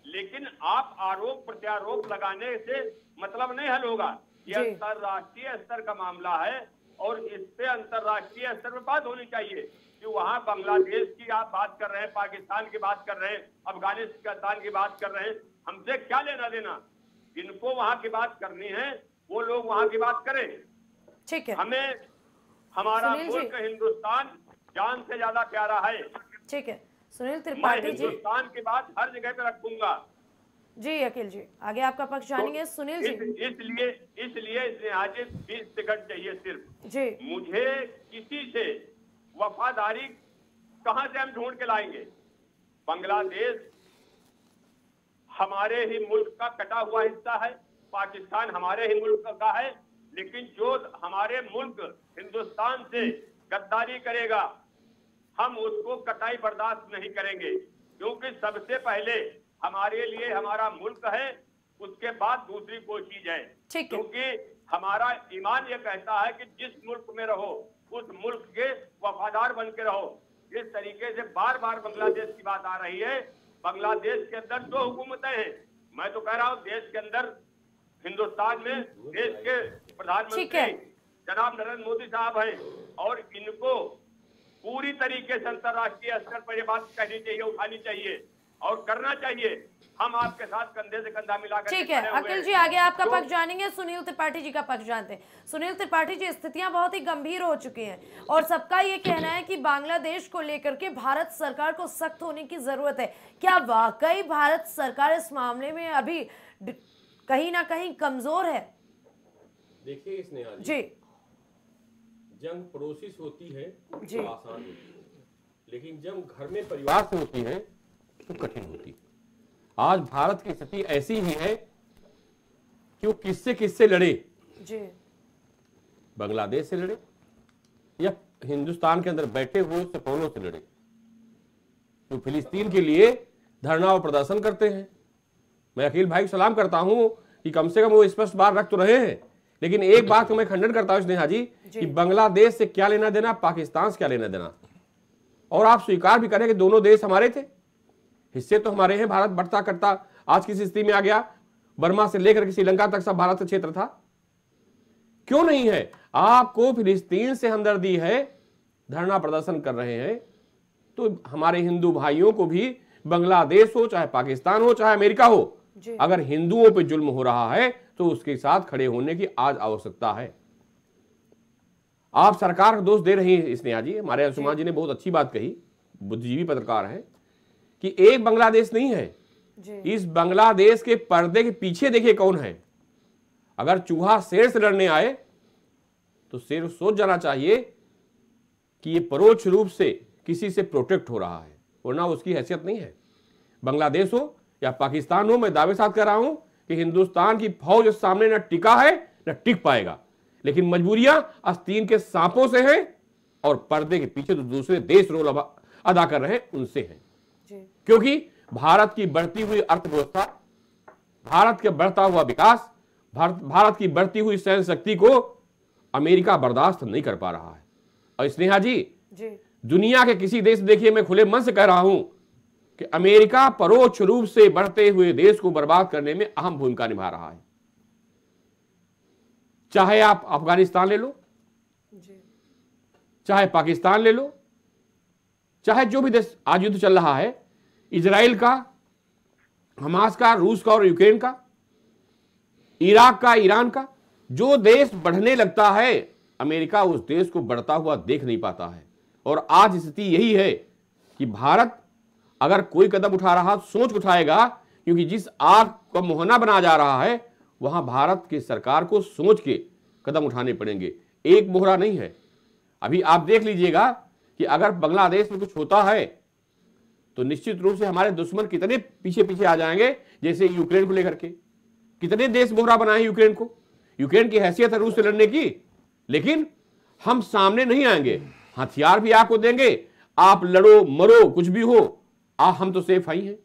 लेकिन आप आरोप प्रत्यारोप लगाने से मतलब नहीं हल होगा। ये अंतर्राष्ट्रीय स्तर का मामला है और इस पे अंतर्राष्ट्रीय स्तर पर बात होनी चाहिए कि वहाँ बांग्लादेश की आप बात कर रहे हैं, पाकिस्तान की बात कर रहे हैं, अफगानिस्तान की बात कर रहे हैं, हमसे क्या लेना देना? जिनको वहाँ की बात करनी है वो लोग वहाँ की बात करें। ठीक है, हमें हमारा मुल्क हिंदुस्तान जान से ज्यादा प्यारा है। ठीक है सुनील त्रिपाठी जी, हिंदुस्तान की बात हर जगह पे रखूंगा। जी अखिल जी, आगे आपका पक्ष जानेंगे। सुनील जी, इसलिए आज 20 सेकंड चाहिए सिर्फ जी। मुझे किसी से वफादारी कहां से हम ढूंढ के लाएंगे? बांग्लादेश हमारे ही मुल्क का कटा हुआ हिस्सा है, पाकिस्तान हमारे ही मुल्क का है, लेकिन जो हमारे मुल्क हिंदुस्तान से गद्दारी करेगा हम उसको कतई बर्दाश्त नहीं करेंगे, क्योंकि सबसे पहले हमारे लिए हमारा मुल्क है, उसके बाद दूसरी कोई चीज है। क्योंकि हमारा ईमान ये कहता है कि जिस मुल्क में रहो उस मुल्क के वफादार बन के रहो। इस तरीके से बार बार बांग्लादेश की बात आ रही है। बांग्लादेश के अंदर 2 हुकूमतें हैं। मैं तो कह रहा हूँ देश के अंदर, हिंदुस्तान में देश के प्रधानमंत्री जनाब नरेंद्र मोदी साहब हैं और इनको पूरी तरीके से अंतर्राष्ट्रीय स्तर पर ये बात कहनी चाहिए, उठानी चाहिए और करना चाहिए। हम आपके साथ कंधे से कंधा मिलाकर। ठीक है अखिल जी, आगे आपका पक्ष जानेंगे। सुनील त्रिपाठी जी का पक्ष जानते हैं। सुनील त्रिपाठी जी, स्थितियां बहुत ही गंभीर हो चुकी हैं और सबका ये कहना है कि बांग्लादेश को लेकर के भारत सरकार को सख्त होने की जरूरत है। क्या वाकई भारत सरकार इस मामले में अभी कहीं ना कहीं कमजोर है? देखिए स्नेहा जी, जंग पड़ोसी से होती है जी, तो आसान होती है, लेकिन जब घर में परिवार से होती है तो कठिन होती है। आज भारत की स्थिति ऐसी ही है कि वो किससे लड़े, जी, बांग्लादेश से लड़े या हिंदुस्तान के अंदर बैठे हुए सपोलों से लड़े, तो फिलिस्तीन के लिए धरना और प्रदर्शन करते हैं। मैं अखिल भाई को सलाम करता हूं कि कम से कम वो स्पष्ट बात रख तो रहे हैं, लेकिन एक बात को मैं खंडन करता हूं स्नेहा जी कि बांग्लादेश से क्या लेना देना, पाकिस्तान से क्या लेना देना। और आप स्वीकार भी करें कि दोनों देश हमारे थे, हिस्से तो हमारे हैं। भारत बढ़ता करता आज किस स्थिति में आ गया, बर्मा से लेकर के श्रीलंका तक सब भारत का क्षेत्र था। क्यों नहीं है? आपको फिलिस्तीन से हमदर्दी है, धरना प्रदर्शन कर रहे हैं, तो हमारे हिंदू भाइयों को भी बांग्लादेश हो चाहे पाकिस्तान हो चाहे अमेरिका हो, अगर हिंदुओं पे जुल्म हो रहा है तो उसके साथ खड़े होने की आज आवश्यकता है। आप सरकार का दोष दे रही हैं स्नेहा जी। हमारे अंशुमान जी ने बहुत अच्छी बात कही, बुद्धिजीवी पत्रकार हैं, कि एक बांग्लादेश नहीं है जी। इस बांग्लादेश के पर्दे के पीछे देखिए कौन है। अगर चूहा शेर से लड़ने आए तो शेर सोच जाना चाहिए कि ये परोक्ष रूप से किसी से प्रोटेक्ट हो रहा है, वरना उसकी हैसियत नहीं है। बांग्लादेश हो या पाकिस्तान हो, मैं दावे साथ कर रहा हूं कि हिंदुस्तान की फौज सामने न टिका है न टिक पाएगा, लेकिन मजबूरियां आस्तीन के सांपों से हैं और पर्दे के पीछे तो दूसरे देश रोल अदा कर रहे हैं उनसे हैं। क्योंकि भारत की बढ़ती हुई अर्थव्यवस्था, भारत का बढ़ता हुआ विकास, भारत की बढ़ती हुई सैन्य शक्ति को अमेरिका बर्दाश्त नहीं कर पा रहा है। और स्नेहा जी, दुनिया के किसी देश, देखिए मैं खुले मन से कह रहा हूं कि अमेरिका परोक्ष रूप से बढ़ते हुए देश को बर्बाद करने में अहम भूमिका निभा रहा है। चाहे आप अफगानिस्तान ले लो, चाहे पाकिस्तान ले लो, चाहे जो भी देश आज युद्ध चल रहा है, इजराइल का, हमास का, रूस का और यूक्रेन का, इराक का, ईरान का, जो देश बढ़ने लगता है अमेरिका उस देश को बढ़ता हुआ देख नहीं पाता है। और आज स्थिति यही है कि भारत अगर कोई कदम उठा रहा सोच उठाएगा, क्योंकि जिस आग को मोहना बना जा रहा है वहां भारत की सरकार को सोच के कदम उठाने पड़ेंगे, एक मोहरा नहीं है। अभी आप देख लीजिएगा कि अगर बांग्लादेश में कुछ होता है तो निश्चित रूप से हमारे दुश्मन कितने पीछे पीछे आ जाएंगे, जैसे यूक्रेन को लेकर के कितने देश मोहरा बनाए यूक्रेन को। यूक्रेन की हैसियत है रूस से लड़ने की, लेकिन हम सामने नहीं आएंगे, हथियार भी आपको देंगे, आप लड़ो मरो कुछ भी हो, हम तो सेफ ही हैं।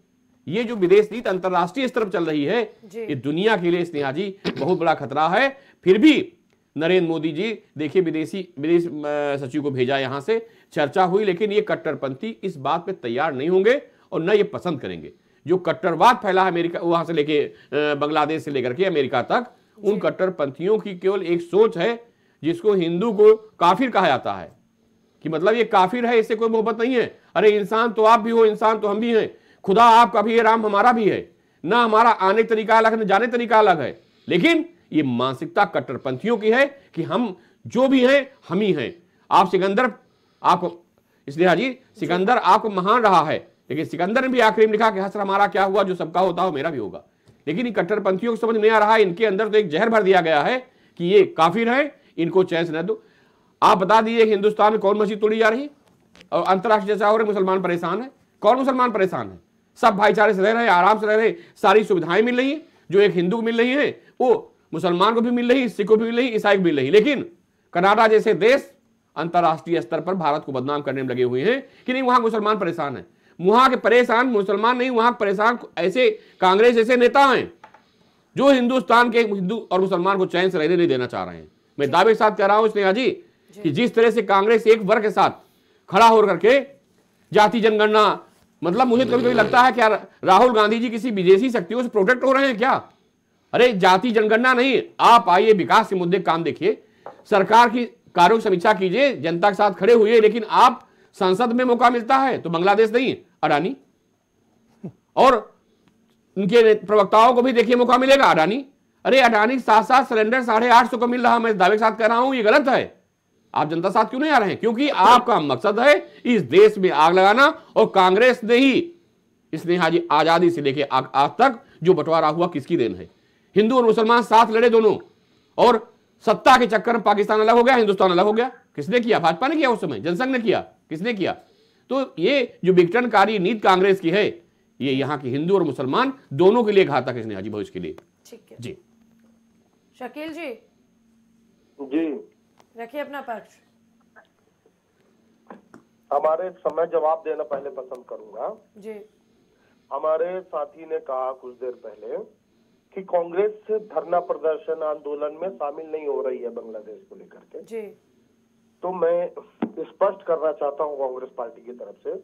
ये जो विदेश नीति अंतरराष्ट्रीय स्तर पर चल रही है, ये दुनिया के लिए स्नेहा जी बहुत बड़ा खतरा है। फिर भी नरेंद्र मोदी जी देखिए विदेश सचिव को भेजा, यहां से चर्चा हुई, लेकिन ये कट्टरपंथी इस बात पे तैयार नहीं होंगे और न ये पसंद करेंगे। जो कट्टरवाद फैला है अमेरिका, वहां से लेके बांग्लादेश से लेकर के अमेरिका तक, उन कट्टरपंथियों की केवल एक सोच है जिसको हिंदू को काफिर कहा जाता है, कि मतलब ये काफिर है, इससे कोई मोहब्बत नहीं है। अरे इंसान तो आप भी हो, इंसान तो हम भी हैं, खुदा आपका भी है, राम हमारा भी है, ना हमारा आने तरीका अलग है, न जाने तरीका अलग है। लेकिन ये मानसिकता कट्टरपंथियों की है कि हम जो भी हैं हम ही हैं। आप सिकंदर, आपको इसलिए जी सिकंदर आपको महान रहा है, लेकिन सिकंदर ने भी आखिरी में लिखा कि हसर हमारा क्या हुआ, जो सबका होता हो मेरा भी होगा। लेकिन इन कट्टरपंथियों को समझ नहीं आ रहा है, इनके अंदर तो एक जहर भर दिया गया है कि ये काफिर है, इनको चैन से न दो। आप बता दीजिए हिंदुस्तान में कौन मस्जिद तोड़ी जा रही है और अंतरराष्ट्रीय जैसा हो रहे, मुसलमान परेशान है। कौन मुसलमान परेशान है? सब भाईचारे से रह रहे हैं, आराम से रह रहे हैं, सारी सुविधाएं मिल रही है, जो एक हिंदू को मिल रही है वो मुसलमान को भी मिल रही, सिख को भी मिल रही, ईसाई को मिल रही। लेकिन कनाडा जैसे देश अंतरराष्ट्रीय स्तर पर भारत को बदनाम करने में लगे हुए हैं कि नहीं वहां मुसलमान परेशान है। वहां के परेशान मुसलमान नहीं, वहां परेशान ऐसे कांग्रेस जैसे नेता हैं जो हिंदुस्तान के हिंदू और मुसलमान को चैन से रहने नहीं देना चाह रहे हैं। मैं दावे के साथ कह रहा हूं स्नेहा जी कि जिस तरह से कांग्रेस एक वर्ग के साथ खड़ा होकर के जाति जनगणना, मतलब मुझे कभी कभी लगता है क्या राहुल गांधी जी किसी विदेशी शक्तियों से प्रोटेक्ट हो रहे हैं क्या? अरे जाति जनगणना नहीं, आप आइए विकास के मुद्दे काम देखिए, सरकार की कार्यों की समीक्षा कीजिए, जनता के साथ खड़े हुए। लेकिन आप संसद में मौका मिलता है तो बांग्लादेश नहीं, अडानी, और उनके प्रवक्ताओं को भी देखिए मौका मिलेगा, अडानी। अरे अडानी साथ साथ सिलेंडर 850 को मिल रहा, मैं दावे के साथ कह रहा हूं ये गलत है। आप जनता साथ क्यों नहीं आ रहे हैं? क्योंकि आपका मकसद है इस देश में आग लगाना, और कांग्रेस ने ही स्नेहा जी आजादी से लेकर आज तक जो बंटवारा हुआ किसकी देन है? हिंदू और मुसलमान साथ लड़े दोनों, और सत्ता के चक्कर में पाकिस्तान अलग हो गया, हिंदुस्तान अलग हो गया। किसने किया? भाजपा ने किया, उस समय जनसंघ ने किया, किसने किया? तो ये जो विघटनकारी नीति कांग्रेस की है, ये यहाँ के हिंदू और मुसलमान दोनों के लिए घातक है स्नेहा जी, भविष्य के लिए। ठीक है जी शकील जी, जी रखिए अपना पक्ष। हमारे समय जवाब देना पहले पसंद करूंगा। जी हमारे साथी ने कहा कुछ देर पहले कि कांग्रेस धरना प्रदर्शन आंदोलन में शामिल नहीं हो रही है बांग्लादेश को लेकर के। जी तो मैं स्पष्ट करना चाहता हूं कांग्रेस पार्टी की तरफ से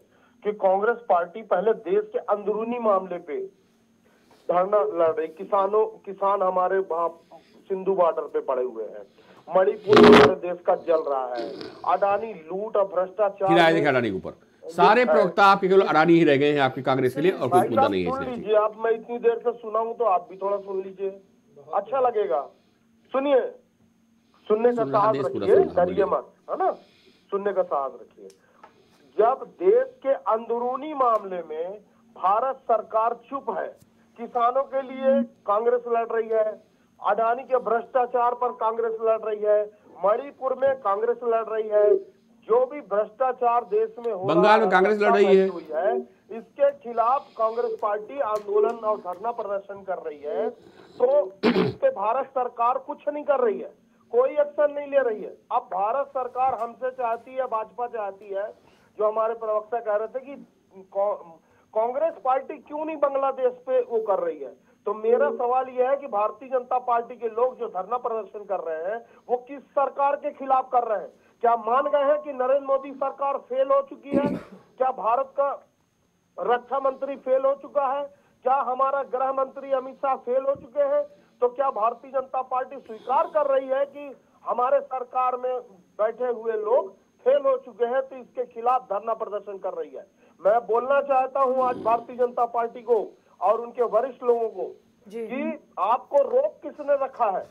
कि कांग्रेस पार्टी पहले देश के अंदरूनी मामले पे धरना लड़ रही। किसान हमारे वहां सिंधु बॉर्डर पे पड़े हुए हैं, मणिपुर हमारे देश का जल रहा है, अडानी लूट और भ्रष्टाचार। फिर आए देखें अडानी के ऊपर सारे प्रवक्ता आपके केवल अडानी ही रह गए हैं आपकी कांग्रेस के लिए, और कोई मुद्दा नहीं है सुन इसलिए। लीजिए आप, मैं इतनी देर से सुना हूं तो आप भी थोड़ा सुन लीजिए, अच्छा लगेगा। सुनिए, सुनने का साहस रखिए, डरिए मत, है ना, सुनने का साहस रखिए। जब देश के अंदरूनी मामले में भारत सरकार चुप है, किसानों के लिए कांग्रेस लड़ रही है, अडानी के भ्रष्टाचार पर कांग्रेस लड़ रही है, मणिपुर में कांग्रेस लड़ रही है, जो भी भ्रष्टाचार देश में हो बंगाल में कांग्रेस लड़ रही है, इसके खिलाफ कांग्रेस पार्टी आंदोलन और धरना प्रदर्शन कर रही है। तो इस पे भारत सरकार कुछ नहीं कर रही है, कोई एक्शन नहीं ले रही है। अब भारत सरकार हमसे चाहती है, भाजपा चाहती है, जो हमारे प्रवक्ता कह रहे थे कि कांग्रेस पार्टी क्यों नहीं बांग्लादेश पे वो कर रही है। तो मेरा सवाल यह है कि भारतीय जनता पार्टी के लोग जो धरना प्रदर्शन कर रहे हैं वो किस सरकार के खिलाफ कर रहे हैं? क्या मान गए हैं कि नरेंद्र मोदी सरकार फेल हो चुकी है? क्या भारत का रक्षा मंत्री फेल हो चुका है? क्या हमारा गृह मंत्री अमित शाह फेल हो चुके हैं? तो क्या भारतीय जनता पार्टी स्वीकार कर रही है कि हमारे सरकार में बैठे हुए लोग फेल हो चुके हैं, तो इसके खिलाफ धरना प्रदर्शन कर रही है? मैं बोलना चाहता हूं आज भारतीय जनता पार्टी को और उनके वरिष्ठ लोगों को कि आपको रोक किसने रखा है?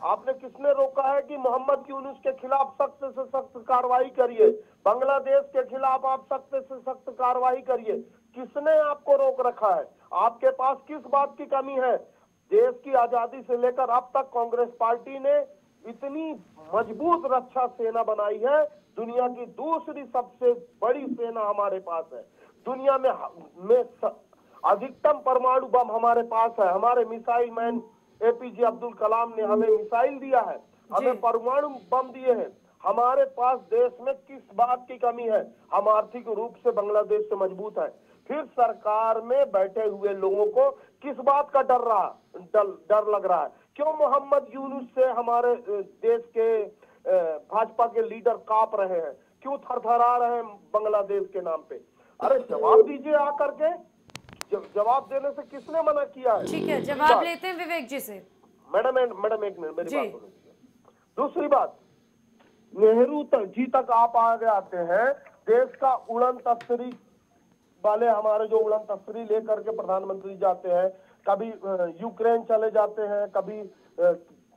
आपने किसने रोका है कि मोहम्मद यूनुस के खिलाफ सख्त से सख्त कार्रवाई करिए, बांग्लादेश के खिलाफ आप सख्त से सख्त कार्रवाई करिए? किसने आपको रोक रखा है? आपके पास किस बात की कमी है? देश की आजादी से लेकर अब तक कांग्रेस पार्टी ने इतनी मजबूत रक्षा सेना बनाई है, दुनिया की दूसरी सबसे बड़ी सेना हमारे पास है। दुनिया में अधिकतम परमाणु बम हमारे पास है। हमारे missile man APJ Abdul Kalam ने हमें मिसाइल दिया है, हमें परमाणु बम दिए हैं। हमारे पास देश में किस बात की कमी है? हम आर्थिक रूप से बांग्लादेश से मजबूत है। फिर सरकार में बैठे हुए लोगों को किस बात का डर लग रहा है? क्यों मोहम्मद यूनुस से हमारे देश के भाजपा के लीडर कांप रहे हैं? क्यों थरथरा रहे हैं बांग्लादेश के नाम पे? अरे जवाब दीजिए आकर के। जवाब देने से किसने मना किया है? ठीक है, जवाब लेते हैं विवेक जी से। मैडम एक मिनट मेरी बात सुनिए। दूसरी बात, नेहरू जी तक आप आगे आते हैं, देश का उड़न तस्करी वाले हमारे जो उड़न तस्करी लेकर के प्रधानमंत्री जाते हैं, कभी यूक्रेन चले जाते हैं, कभी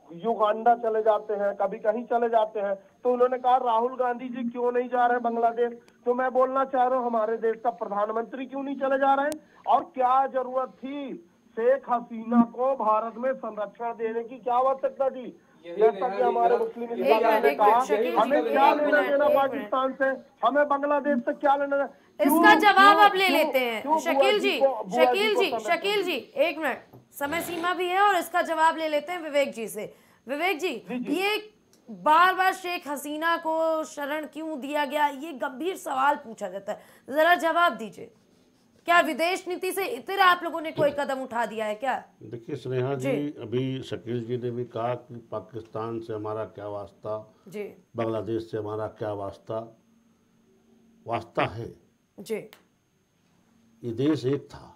युगांडा चले जाते हैं, कभी कहीं चले जाते हैं, तो उन्होंने कहा राहुल गांधी जी क्यों नहीं जा रहे बांग्लादेश? तो मैं बोलना चाह रहा हूँ, हमारे देश का प्रधानमंत्री क्यों नहीं चले जा रहे हैं? और क्या जरूरत थी शेख हसीना को भारत में संरक्षण देने की? क्या आवश्यकता थी? जैसा कि हमारे मुस्लिम ने कहा, हमें क्या लेना देना पाकिस्तान से, हमें बांग्लादेश से क्या लेना? इसका जवाब अब ले लेते हैं शकील जी, एक मिनट, समय सीमा भी है और इसका जवाब ले लेते हैं विवेक जी से। विवेक जी, ये बार बार शेख हसीना को शरण क्यों दिया गया, ये गंभीर सवाल पूछा जाता है, जरा जवाब दीजिए। क्या विदेश नीति से इतर आप लोगों ने कोई कदम उठा दिया है क्या? देखिए स्नेहा जी, अभी शकील जी ने भी कहा कि पाकिस्तान से हमारा क्या वास्ता, जी, बांग्लादेश से हमारा क्या वास्ता है जी। ये देश एक था,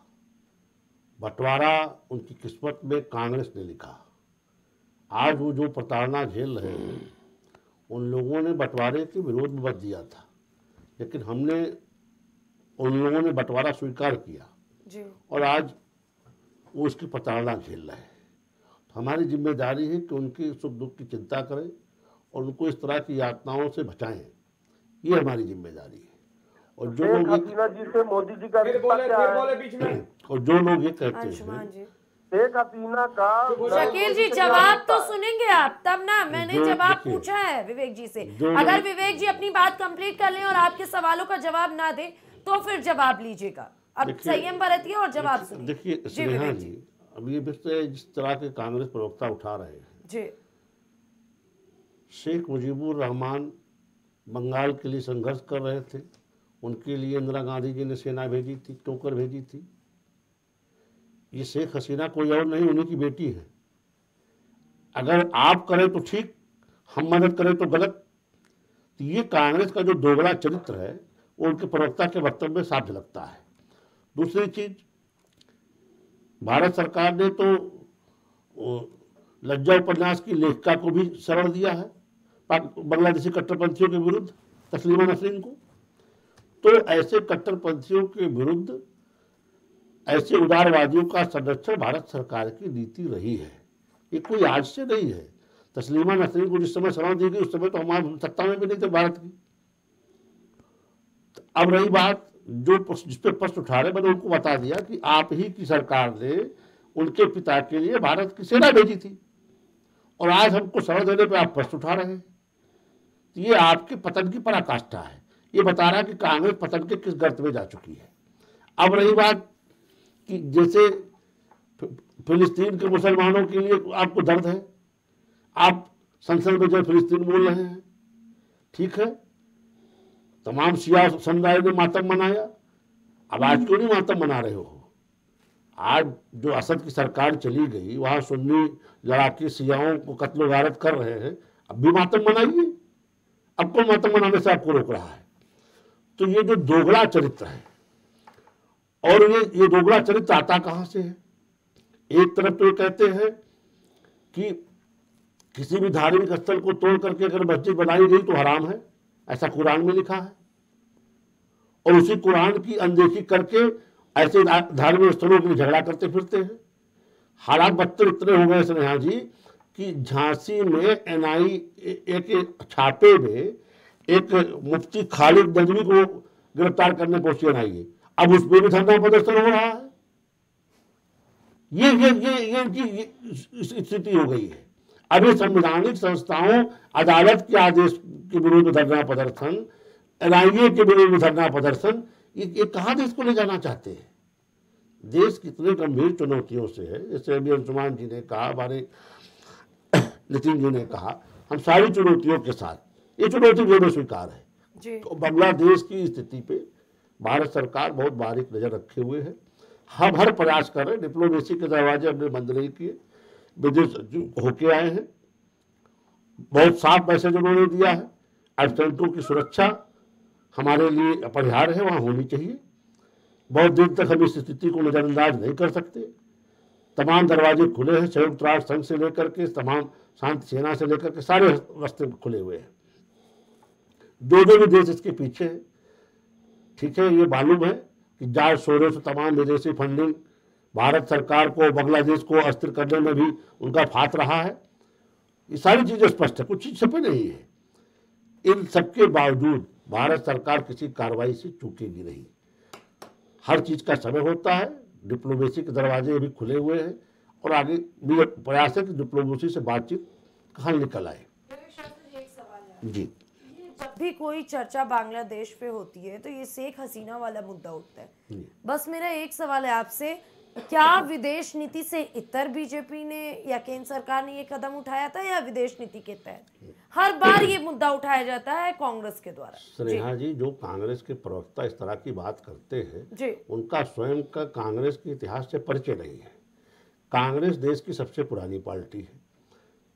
बंटवारा उनकी किस्मत में कांग्रेस ने लिखा। आज वो जो प्रताड़ना झेल रहे हैं, उन लोगों ने बंटवारे के विरोध में मत दिया था, लेकिन उन लोगों ने बंटवारा स्वीकार किया जी। और आज वो उसकी प्रताड़ना झेल रहे हैं। तो हमारी जिम्मेदारी है कि उनके सुख दुख की चिंता करें और उनको इस तरह की यातनाओं से बचाएं, ये हमारी जिम्मेदारी है। और जो लोग हसीना जी से मोदी जी का और जो लोग ये कहते हैं शेख हसीना का, शकील जी जवाब तो सुनेंगे आप तब ना, मैंने जवाब पूछा है विवेक जी से। अगर विवेक जी अपनी बात कंप्लीट कर लें और आपके सवालों का जवाब ना दे तो फिर जवाब लीजिएगा। अब संयम बरतिए और जवाब सुनिए। देखिए स्नेहा जी, अब ये विषय जिस तरह के कांग्रेस प्रवक्ता उठा रहे हैं जी, शेख मुजीबुर रहमान बंगाल के लिए संघर्ष कर रहे थे, उनके लिए इंदिरा गांधी जी ने सेना भेजी थी, टोकर भेजी थी। ये शेख हसीना कोई और नहीं, उन्हीं की बेटी है। अगर आप करें तो ठीक, हम मदद करें तो गलत। तो ये कांग्रेस का जो दोगला चरित्र है वो उनके प्रवक्ता के वक्तव्य में साफ झलकता है। दूसरी चीज, भारत सरकार ने तो लज्जा उपन्यास की लेखिका को भी शरण दिया है बांग्लादेशी कट्टरपंथियों के विरुद्ध, तस्लीमा नसरीन को। तो ऐसे कट्टरपंथियों के विरुद्ध, ऐसे उदारवादियों का संरक्षण भारत सरकार की नीति रही है। ये कोई आज से नहीं है। तस्लीमा नसरीन को जिस समय शरण दी गई उस समय तो हमारे सत्ता में भी नहीं थे भारत की। अब रही बात जो जिस पे प्रश्न उठा रहे, मैंने उनको बता दिया कि आप ही की सरकार ने उनके पिता के लिए भारत की सेना भेजी थी और आज हमको शरण देने पे आप प्रश्न उठा रहे हैं। ये आपके पतन की पराकाष्ठा है। ये बता रहा है कि कांग्रेस पतन के किस गर्त में जा चुकी है। अब रही बात कि जैसे फिलिस्तीन के मुसलमानों के लिए आपको दर्द है, आप संसद में जो फिलिस्तीन बोल रहे हैं, ठीक है, तमाम शिया समुदाय ने मातम मनाया। अब आज क्यों नहीं मातम मना रहे हो? आज जो असद की सरकार चली गई, वहां सुन्नी लड़ाके शियाओं को कत्लो गारत कर रहे हैं, अब भी मातम मनाइए। अब कौन मातम मनाने से आपको रोक रहा है? तो ये जो दोगला चरित्र है, और ये दोगला चरित्र आता कहां से है? एक तरफ तो ये कहते हैं कि किसी भी धार्मिक स्थल को तोड़ करके अगर मस्जिद बनाई गई तो हराम है, ऐसा कुरान में लिखा है, और उसी कुरान की अनदेखी करके ऐसे धार्मिक स्थलों के लिए झगड़ा करते फिरते हैं। हालात बदतर इतने हो गए स्नेहा जी कि झांसी में NIA के छापे में एक मुफ्ती खालिद नजवी को गिरफ्तार करने पहुंची NIA। अब उसमें भी धरना प्रदर्शन हो रहा है। ये इनकी स्थिति हो गई है। अभी संवैधानिक संस्थाओं, अदालत के आदेश के विरुद्ध धरना प्रदर्शन, NIA के विरुद्ध धरना प्रदर्शन, ये कहाँ देश को ले जाना चाहते हैं? देश कितने गंभीर चुनौतियों से है। जैसे अभी अंशुमान जी ने कहा, हमारे नितिन जी ने कहा, हम सारी चुनौतियों के साथ, ये चुनौती भी स्वीकार है जी। तो बांग्लादेश की स्थिति पे भारत सरकार बहुत बारीक नजर रखे हुए है। हम हर प्रयास कर रहे हैं, डिप्लोमेसी के दरवाजे हमने बंद नहीं किए, विदेश होके आए हैं, बहुत साफ मैसेज उन्होंने दिया है। एब्सेंटों की सुरक्षा हमारे लिए अपरिहार्य है, वहाँ होनी चाहिए। बहुत दिन तक हम इस स्थिति को नजरअंदाज नहीं कर सकते। तमाम दरवाजे खुले हैं, संयुक्त राष्ट्र संघ से लेकर के तमाम शांति सेना से लेकर के सारे रास्ते खुले हुए हैं। दो भी देश इसके पीछे है। ठीक है, ये मालूम है कि जार्ज सोरोस तमाम विदेशी फंडिंग भारत सरकार को, बांग्लादेश को अस्थिर करने में भी उनका हाथ रहा है। ये सारी चीजें स्पष्ट है, कुछ चीज छुपी नहीं है। इन सबके बावजूद भारत सरकार किसी कार्रवाई से चूकेगी नहीं। हर चीज का समय होता है, डिप्लोमेसी के दरवाजे भी खुले हुए हैं और आगे भी प्रयास है कि डिप्लोमेसी से बातचीत हल निकल आए। जी, जब भी कोई चर्चा बांग्लादेश पे होती है तो ये शेख हसीना वाला मुद्दा उठता है। बस मेरा एक सवाल है आपसे, क्या विदेश नीति से इतर बीजेपी ने या केंद्र सरकार ने ये कदम उठाया था, या विदेश नीति के तहत हर बार ये मुद्दा उठाया जाता है कांग्रेस के द्वारा? स्नेहा जी, जो कांग्रेस के प्रवक्ता इस तरह की बात करते हैं जी, उनका स्वयं का कांग्रेस के इतिहास से परिचय नहीं है। कांग्रेस देश की सबसे पुरानी पार्टी है।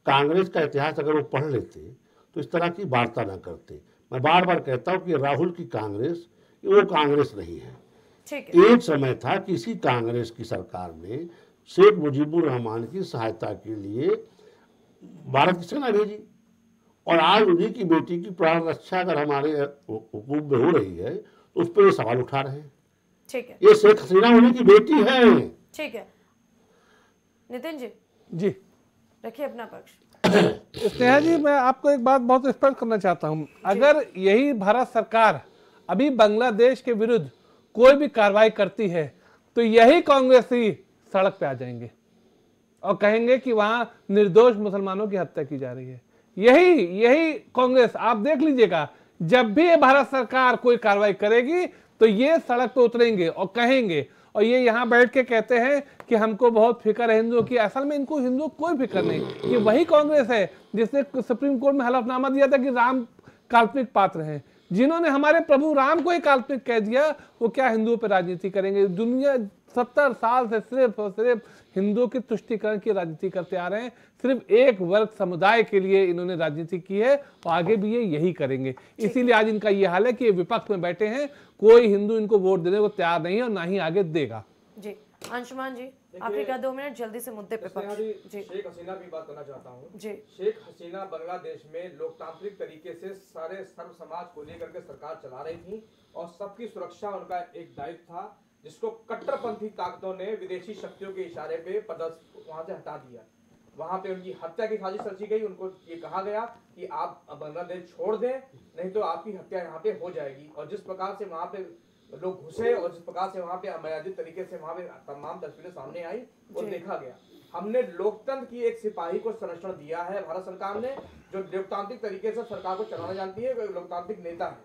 कांग्रेस का इतिहास अगर वो पढ़ लेते तो इस तरह की वार्ता ना करते। मैं बार बार कहता हूँ कि राहुल की कांग्रेस वो कांग्रेस नहीं है। ठीक है। एक समय था कि इसी कांग्रेस की सरकार ने शेख मुजीबुर रहमान की सहायता के लिए भारत की सेना भेजी, और आज उन्हीं की बेटी की प्राण रक्षा अगर हमारे हुकूम में हो रही है तो उस पर ये सवाल उठा रहे हैं। ठीक है, ये शेख हसीना उन्हीं की बेटी है। ठीक है। नितिन जी, जी रखिए अपना पक्ष। स्नेहा जी, मैं आपको एक बात बहुत स्पष्ट करना चाहता हूं। अगर यही भारत सरकार अभी बांग्लादेश के विरुद्ध कोई भी कार्रवाई करती है तो यही कांग्रेसी सड़क पे आ जाएंगे और कहेंगे कि वहां निर्दोष मुसलमानों की हत्या की जा रही है। यही कांग्रेस, आप देख लीजिएगा, जब भी ये भारत सरकार कोई कार्रवाई करेगी तो ये सड़क पे उतरेंगे और कहेंगे, और ये यहाँ बैठ के कहते हैं कि हमको बहुत फिक्र है हिंदुओं की। असल में इनको हिंदुओं कोई फिक्र नहीं। ये वही कांग्रेस है जिसने सुप्रीम कोर्ट में हलफनामा दिया था कि राम काल्पनिक पात्र हैं, जिन्होंने हमारे प्रभु राम को ही काल्पनिक कह दिया। वो क्या हिंदुओं पर राजनीति करेंगे? दुनिया 70 साल से सिर्फ और सिर्फ हिंदुओं की तुष्टीकरण की राजनीति करते आ रहे हैं। सिर्फ एक वर्ग समुदाय के लिए इन्होंने राजनीति की है और आगे भी ये यही करेंगे। इसीलिए आज इनका ये हाल है कि ये विपक्ष में बैठे हैं। कोई हिंदू इनको वोट देने को तैयार नहीं है और ना ही आगे देगा। जी, अंशुमान जी, आखिरी का 2 मिनट जल्दी से मुद्दे पे पक्ष। जी, शेख हसीना की बात करना चाहता हूँ। जी, शेख हसीना बांग्लादेश में लोकतांत्रिक तरीके से सारे सर्व समाज को लेकर के सरकार चला रही थी और सबकी सुरक्षा उनका एक दायित्व था, जिसको कट्टरपंथी ताकतों ने विदेशी शक्तियों के इशारे पे वहां से हटा दिया। वहां पे उनकी हत्या की साजिश रची गई। उनको ये कहा गया कि आप बांग्लादेश छोड़ दें, नहीं तो आपकी हत्या यहाँ पे हो जाएगी। और जिस प्रकार से वहां पे लोग घुसे और जिस प्रकार से वहां पे अमर्यादित तरीके से वहां पे तमाम तस्वीरें सामने आई, वो देखा गया। हमने लोकतंत्र की एक सिपाही को संरक्षण दिया है भारत सरकार ने, जो लोकतांत्रिक तरीके से सरकार को चलाना जानती है, लोकतांत्रिक नेता है,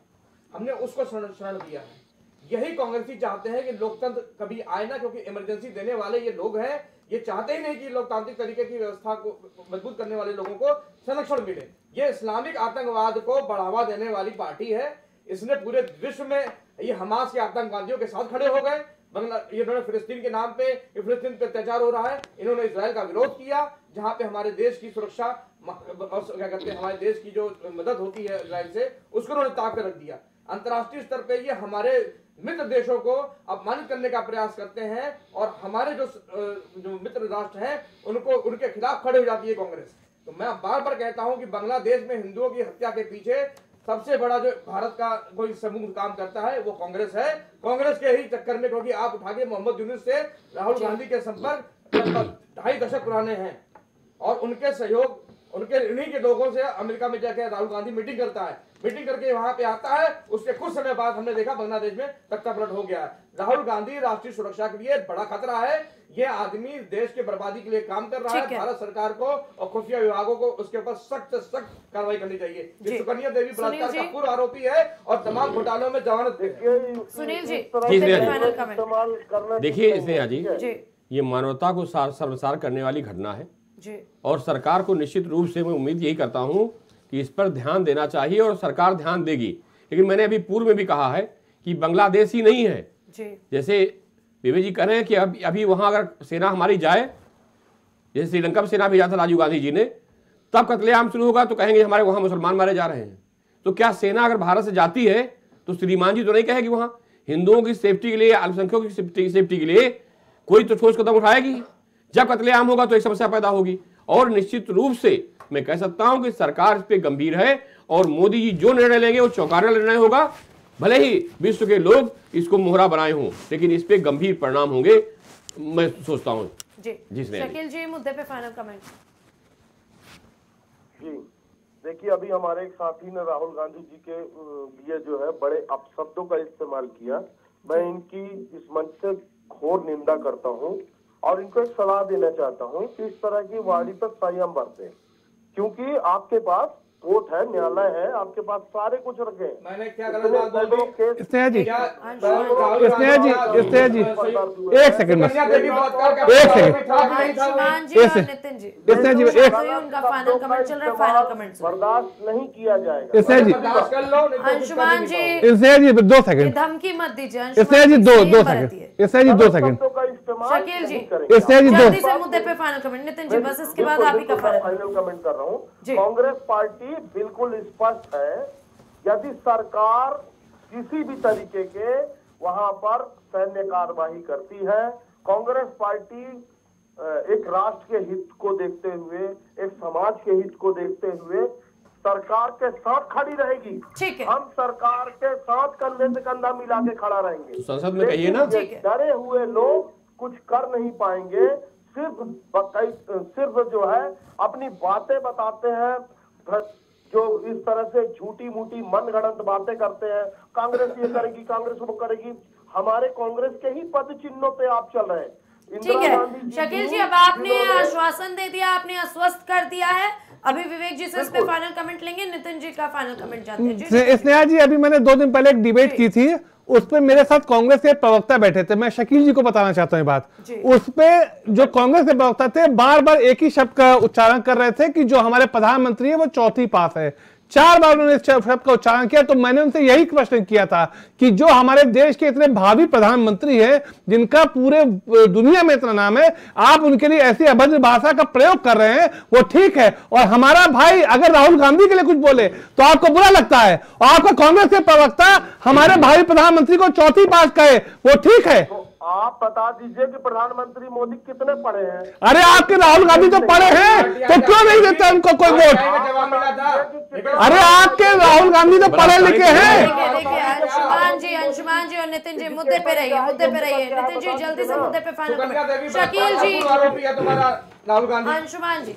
हमने उसको संरक्षण दिया है। यही कांग्रेसी चाहते हैं कि लोकतंत्र कभी आए ना, क्योंकि इमरजेंसी देने वाले ये लोग हैं। ये चाहते ही नहीं कि लोकतांत्रिक तरीके की व्यवस्था को मजबूत करने वाले लोगों को संरक्षण मिले। ये इस्लामिक आतंकवाद को बढ़ावा देने वाली पार्टी है। इसने पूरे विश्व में ये हमास के आतंकवादियों के साथ खड़े हो गए। इन्होंने फिलिस्तीन के नाम पे, फिलिस्तीन पे अत्याचार हो रहा है, इन्होंने इजराइल का विरोध किया, जहां पे हमारे देश की सुरक्षा और क्या कहते हैं, हमारे देश की जो मदद होती है इजराइल से, उसको उन्होंने ताक कर रख दिया। अंतर्राष्ट्रीय स्तर पे ये हमारे मित्र देशों को अपमानित करने का प्रयास करते हैं और हमारे जो मित्र राष्ट्र हैं उनको उनके खिलाफ खड़े हो जाती है कांग्रेस। तो मैं बार बार कहता हूं कि बांग्लादेश में हिंदुओं की हत्या के पीछे सबसे बड़ा जो भारत का कोई समूह काम करता है वो कांग्रेस है। कांग्रेस के ही चक्कर में, क्योंकि आप उठा के मोहम्मद यूनुस से राहुल गांधी के संपर्क 2.5 दशक पुराने हैं और उनके सहयोग उनके इन्हीं के लोगों से अमेरिका में जाकर राहुल गांधी मीटिंग करता है, मीटिंग करके वहां पे आता है, उसके कुछ समय बाद हमने देखा बांग्लादेश में तख्ता पलट हो गया है। राहुल गांधी राष्ट्रीय सुरक्षा के लिए बड़ा खतरा है। ये आदमी देश के बर्बादी के लिए काम कर रहा है। भारत सरकार को और खुफिया विभागों को उसके ऊपर सख्त से सख्त कार्रवाई करनी चाहिए। सुकन्या देवी बलात्कार का पूर्व आरोपी है और तमाम घोटालों में जमानत है। सुनील जी देखिए स्नेहा जी, ये मानवता को शर्मसार करने वाली घटना है और सरकार को निश्चित रूप से मैं उम्मीद यही करता हूं कि इस पर ध्यान देना चाहिए और सरकार ध्यान देगी। लेकिन मैंने अभी पूर्व में भी कहा है कि बांग्लादेश ही नहीं है, जैसे विवेक जी कह रहे हैं कि अभी वहां अगर सेना हमारी जाए, जैसे श्रीलंका में सेना भेजा था राजीव गांधी जी ने, तब कत्लेआम शुरू होगा तो कहेंगे हमारे वहां मुसलमान मारे जा रहे हैं। तो क्या सेना अगर भारत से जाती है तो श्रीमान जी तो नहीं कहेगी वहां हिंदुओं की सेफ्टी के लिए, अल्पसंख्यकों की सेफ्टी के लिए कोई तो ठोस कदम उठाएगी? जब कत्लेआम होगा तो एक समस्या पैदा होगी। और निश्चित रूप से मैं कह सकता हूं कि सरकार इस पे गंभीर है और मोदी जी जो निर्णय लेंगे वो चौंकाने वाला निर्णय होगा। भले ही विश्व के लोग इसको मोहरा बनाए हों, लेकिन इस पे गंभीर परिणाम होंगे, मैं सोचता हूं। जी शकील जी, मुद्दे पे फाइनल कमेंट। जी देखिए, अभी हमारे एक साथी ने राहुल गांधी जी के लिए जो है बड़े अपशब्दों का इस्तेमाल किया। मैं इनकी इस मंच से घोर निंदा करता हूं और इनको एक सलाह देना चाहता हूं कि इस तरह की वाणी पर संयम बरतें, क्योंकि आपके पास कोर्ट है, न्यायालय है, आपके पास सारे कुछ रखे हैं। मैंने क्या गलत बात बोली? स्नेहा जी, एक सेकंड में, बर्दाश्त नहीं किया जाएगा। अंशुमान जी, स्नेहा जी 2 सेकंड, धमकी मत दीजिए। स्नेहा जी 2 सेकंड, स्नेहा जी 2 सेकंड, शकील जी स्नेहा जी 2 जल्दी से मुद्दे पे फाइनल कमेंट। नितिन जी बस इसके बाद आप ही का फाइनल कमेंट कर रहा हूँ। कांग्रेस पार्टी बिल्कुल स्पष्ट है, यदि सरकार किसी भी तरीके के वहां पर सैन्य कार्रवाई करती है, कांग्रेस पार्टी एक राष्ट्र के हित को देखते हुए, एक समाज के हित को देखते हुए सरकार के साथ खड़ी रहेगी। ठीक है, हम सरकार के साथ कंधे से कंधा मिला के खड़ा रहेंगे। संसद में कहिए ना, डरे हुए लोग कुछ कर नहीं पाएंगे, सिर्फ जो है अपनी बातें बताते हैं, जो इस तरह से झूठी मूठी मनगढ़ंत बातें करते हैं। कांग्रेस ये करेगी, कांग्रेस वो करेगी। हमारे कांग्रेस के ही पद चिन्हों पे आप चल रहे हैं। ठीक है शकील जी, अब आपने आश्वासन दे दिया, आपने आश्वस्त कर दिया है। अभी विवेक जी से इस पे फाइनल कमेंट लेंगे, नितिन जी का फाइनल कमेंट जानते हैं। स्नेहा जी, अभी मैंने 2 दिन पहले एक डिबेट की थी, उस पे मेरे साथ कांग्रेस के प्रवक्ता बैठे थे। मैं शकील जी को बताना चाहता हूं ये बात। उस पे जो कांग्रेस के प्रवक्ता थे बार बार एक ही शब्द का उच्चारण कर रहे थे कि जो हमारे प्रधानमंत्री है वो चौथी पास है। 4 बार उन्होंने इस शब्द का उच्चारण किया। तो मैंने उनसे यही क्वेश्चन किया था कि जो हमारे देश के इतने भावी प्रधानमंत्री हैं, जिनका पूरे दुनिया में इतना नाम है, आप उनके लिए ऐसी अभद्र भाषा का प्रयोग कर रहे हैं, वो ठीक है? और हमारा भाई अगर राहुल गांधी के लिए कुछ बोले तो आपको बुरा लगता है, और आपका कांग्रेस के प्रवक्ता हमारे भावी प्रधानमंत्री को चौथी पास कहे, वो ठीक है? आप बता दीजिए कि प्रधानमंत्री मोदी कितने पढ़े हैं? अरे आपके राहुल गांधी तो पढ़े हैं, तो क्यों नहीं देते उनको कोई वोट? अरे आपके राहुल गांधी तो पढ़े लिखे हैं। देखिए अंशुमान जी और नितिन जी मुद्दे पे रहिए, मुद्दे पे रहिए। नितिन जी जल्दी से मुद्दे पे फाइनल कमेंट। शकील जी, अंशुमान जी,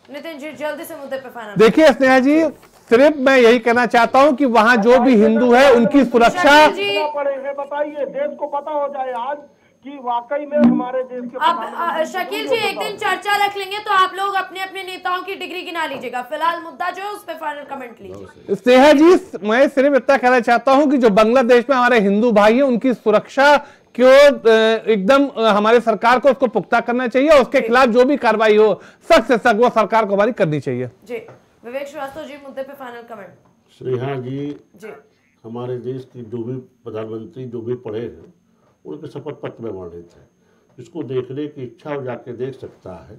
नितिन जी जल्दी से मुद्दे पे फाइनल। देखिए स्नेहा जी, सिर्फ मैं यही कहना चाहता हूं कि वहां जो भी हिंदू है उनकी सुरक्षा। बताइए, देश को पता हो जाए आज कि वाकई में हमारे देश के। अब शकील जी एक दिन चर्चा रख लेंगे, तो आप लोग अपने अपने नेताओं की डिग्री गिना लीजिएगा। फिलहाल मुद्दा जो है उस पर फाइनल कमेंट लीजिए। स्नेहा जी, मैं सिर्फ इतना कहना चाहता हूं कि जो बांग्लादेश में हमारे हिंदू भाई हैं उनकी सुरक्षा क्यों एकदम हमारे सरकार को उसको पुख्ता करना चाहिए, और उसके खिलाफ जो भी कार्रवाई हो सख्त से सख्त वो सरकार को हमारी करनी चाहिए। जी विवेक श्रीवास्तव जी मुद्दे पे फाइनल कमेंट। स्नेहा जी, हमारे देश की जो भी प्रधानमंत्री जो भी पढ़े हैं उनके शपथ पत्र में वर्णित है। इसको देखने की इच्छा हो जाके देख सकता है,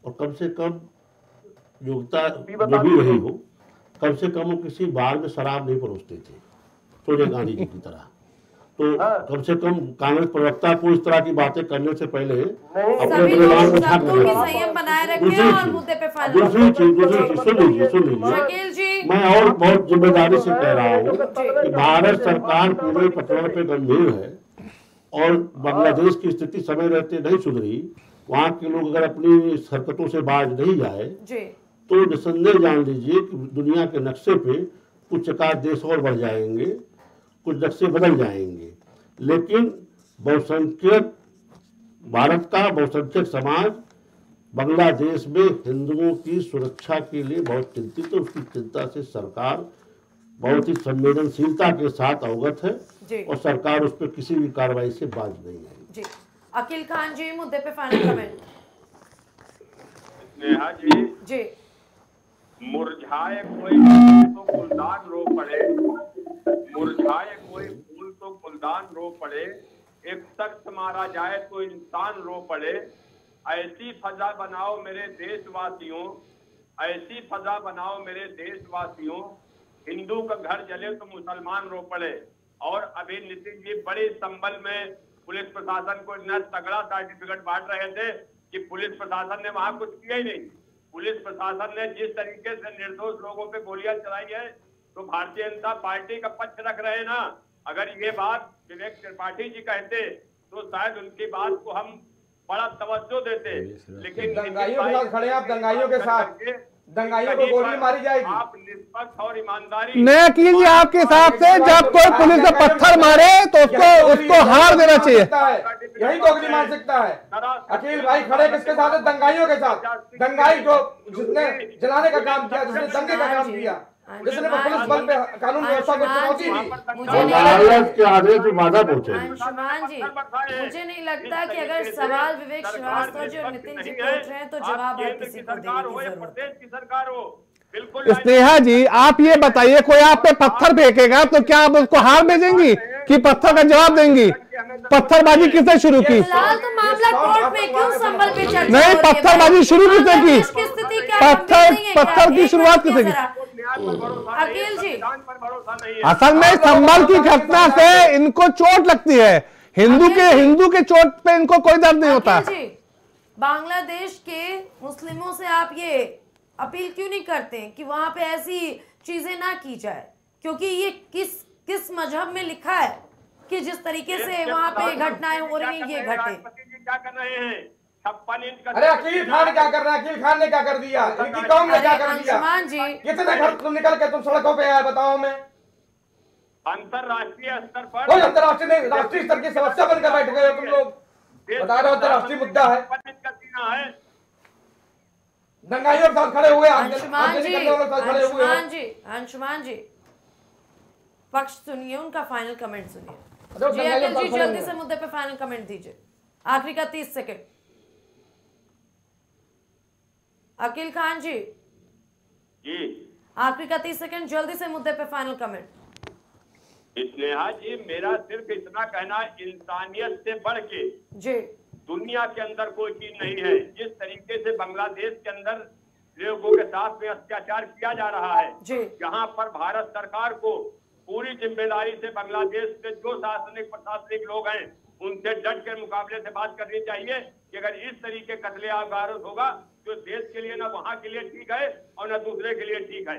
और कम से कम योग्यता जो भी रही हो, कम से कम वो किसी बार में शराब नहीं परोसते थे सोनिया गांधी जी की तरह। तो कम से कम कांग्रेस प्रवक्ता को इस तरह की बातें करने से पहले अपने परिवार में ध्यान दूसरी चीज सुन लीजिए, मैं और बहुत जिम्मेदारी से कह रहा हूँ कि भारत सरकार पूरे प्रकरण पे गंभीर है और बांग्लादेश की स्थिति समय रहते नहीं सुधरी वहाँ के लोग अगर अपनी इस हरकतों से बाज नहीं जाए जी तो निसंदेह जान लीजिए कि दुनिया के नक्शे पे कुछ एकाध देश और बढ़ जाएंगे, कुछ नक्शे बदल जाएंगे। लेकिन बहुसंख्यक भारत का बहुसंख्यक समाज बांग्लादेश में हिंदुओं की सुरक्षा के लिए बहुत चिंतित है। उसकी चिंता से सरकार बहुत ही संवेदनशीलता के साथ अवगत जी। है और सरकार उस पर किसी भी कार्रवाई से बाज नहीं है। जी अकील खान जी, मुद्दे पे फाइनल कमेंट। नेहा जी, जी मुरझाए कोई फूल तो गुलदान रो पड़े, मुरझाए कोई फूल तो गुलदान रो पड़े, एक शख्स मारा जाए तो इंसान रो पड़े। ऐसी फजा बनाओ मेरे देशवासियों, ऐसी फजा बनाओ मेरे देशवासियों, हिंदू का घर जले तो मुसलमान रो पड़े। और अभी नितिन जी बड़े संबल में पुलिस प्रशासन को इतना तगड़ा सर्टिफिकेट बांट रहे थे कि पुलिस प्रशासन ने वहां कुछ किया ही नहीं। पुलिस प्रशासन ने जिस तरीके से निर्दोष लोगों पे गोलियां चलाई है, तो भारतीय जनता पार्टी का पक्ष रख रहे ना। अगर ये बात विवेक त्रिपाठी जी कहते तो शायद उनकी बात को हम बड़ा तवज्जो देते। लेकिन दंगाइयों के साथ खड़े, आप दंगाइयों के साथ, दंगाइयों को गोली मारी जाएगी। आप निष्पक्ष और ईमानदारी नहीं कीजिए आपके हिसाब से, जब कोई पुलिस से पत्थर मारे तो उसको हार देना चाहिए। यही तो अगली मानसिकता है। अकील भाई खड़े किसके साथ है? दंगाइयों के साथ। दंगाई जो जिसने जलाने का काम किया, जिसने दंगे का काम किया, जिसने पुलिस बल पे कानून व्यवस्था को चुनौती दी। अदालत के आदेश में बाधा पहुंचे। अंशुमान जी, मुझे नहीं लगता कि अगर सवाल विवेक श्रीवास्तव जी और नितिन जी पूछ रहे हैं तो जवाब हर किसी को देने की जरूरत है। की सरकार हो, बिल्कुल। स्नेहा जी आप ये बताइए, कोई आप पे पत्थर फेंकेगा तो क्या आप उसको हार भेजेंगी कि पत्थर का जवाब देंगी? पत्थरबाजी किसने शुरू की? फिलहाल तो मामला कोर्ट में, क्यों संभल पे चर्चा नहीं, हो रही है? पत्थरबाजी शुरू किसने की? स्थिति क्या पत्थर की शुरुआत किसने की? अकील जी, असल में संभल की घटना से इनको चोट लगती है, हिंदू के चोट पे इनको कोई दर्द नहीं होता। अकील जी, बांग्लादेश के मुस्लिमों से आप ये अपील क्यों नहीं करते कि वहां पे ऐसी चीजें ना की जाए? क्योंकि ये किस मजहब में लिखा है कि जिस तरीके से वहां पे घटनाएं हो रही हैं ये घटे? क्या कर रहे हैं? 56 इंच का। अरे अकील खान क्या कर रहा है? अकील खान ने क्या कर दिया? इनकी कौम ने क्या कर दिया? अंशुमान जी, कितने घर तुम निकल के तुम सड़कों पे आए बताओ? मैं अंतरराष्ट्रीय स्तर पर कोई अंतरराष्ट्रीय नहीं, राष्ट्रीय स्तर की समस्या बनकर बैठ गए हो तुम लोग। बता रहे हो अंतरराष्ट्रीय मुद्दा है। 56 इंच का सीना है। दंगाइयों के साथ खड़े हुए, अंशुमान जी, अंशुमान जी पक्ष सुनिए, उनका फाइनल कमेंट सुनिए। जी अकील जी, जल्दी से मुद्दे पे फाइनल कमेंट दीजिए, आखिरी का 30 सेकंड। अकील खान जी, आखिरी का 30 सेकंड, जल्दी से मुद्दे पे फाइनल कमेंट। स्नेहा जी, मेरा सिर्फ इतना कहना, इंसानियत से बढ़ के जी दुनिया के अंदर कोई चीज नहीं है। जिस तरीके से बांग्लादेश के अंदर लोगों के साथ में अत्याचार किया जा रहा है, यहाँ पर भारत सरकार को पूरी जिम्मेदारी से बांग्लादेश के जो शासनिक प्रशासनिक लोग हैं उनसे डट कर मुकाबले से बात करनी चाहिए कि अगर इस तरीके कत्लेआम गारत होगा तो देश के लिए ना वहां के लिए ठीक है और ना दूसरे के लिए ठीक है।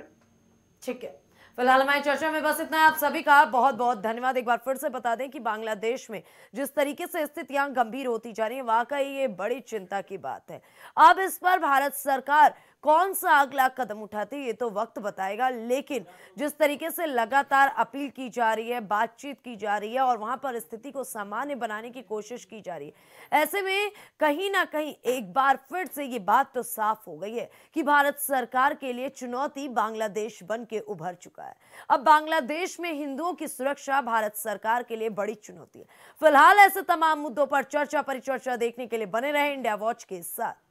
ठीक है, फिलहाल हमारी चर्चा में बस इतना। आप सभी का बहुत बहुत धन्यवाद। एक बार फिर से बता दें कि बांग्लादेश में जिस तरीके से स्थितियां गंभीर होती जा रही है, वाकई ये बड़ी चिंता की बात है। अब इस पर भारत सरकार कौन सा अगला कदम उठाती है ये तो वक्त बताएगा, लेकिन जिस तरीके से लगातार अपील की जा रही है, बातचीत की जा रही है और वहां पर स्थिति को सामान्य बनाने की कोशिश की जा रही है, ऐसे में कहीं ना कहीं एक बार फिर से ये बात तो साफ हो गई है कि भारत सरकार के लिए चुनौती बांग्लादेश बन के उभर चुका है। अब बांग्लादेश में हिंदुओं की सुरक्षा भारत सरकार के लिए बड़ी चुनौती है। फिलहाल ऐसे तमाम मुद्दों पर चर्चा परिचर्चा देखने के लिए बने रहे इंडिया वॉच के साथ।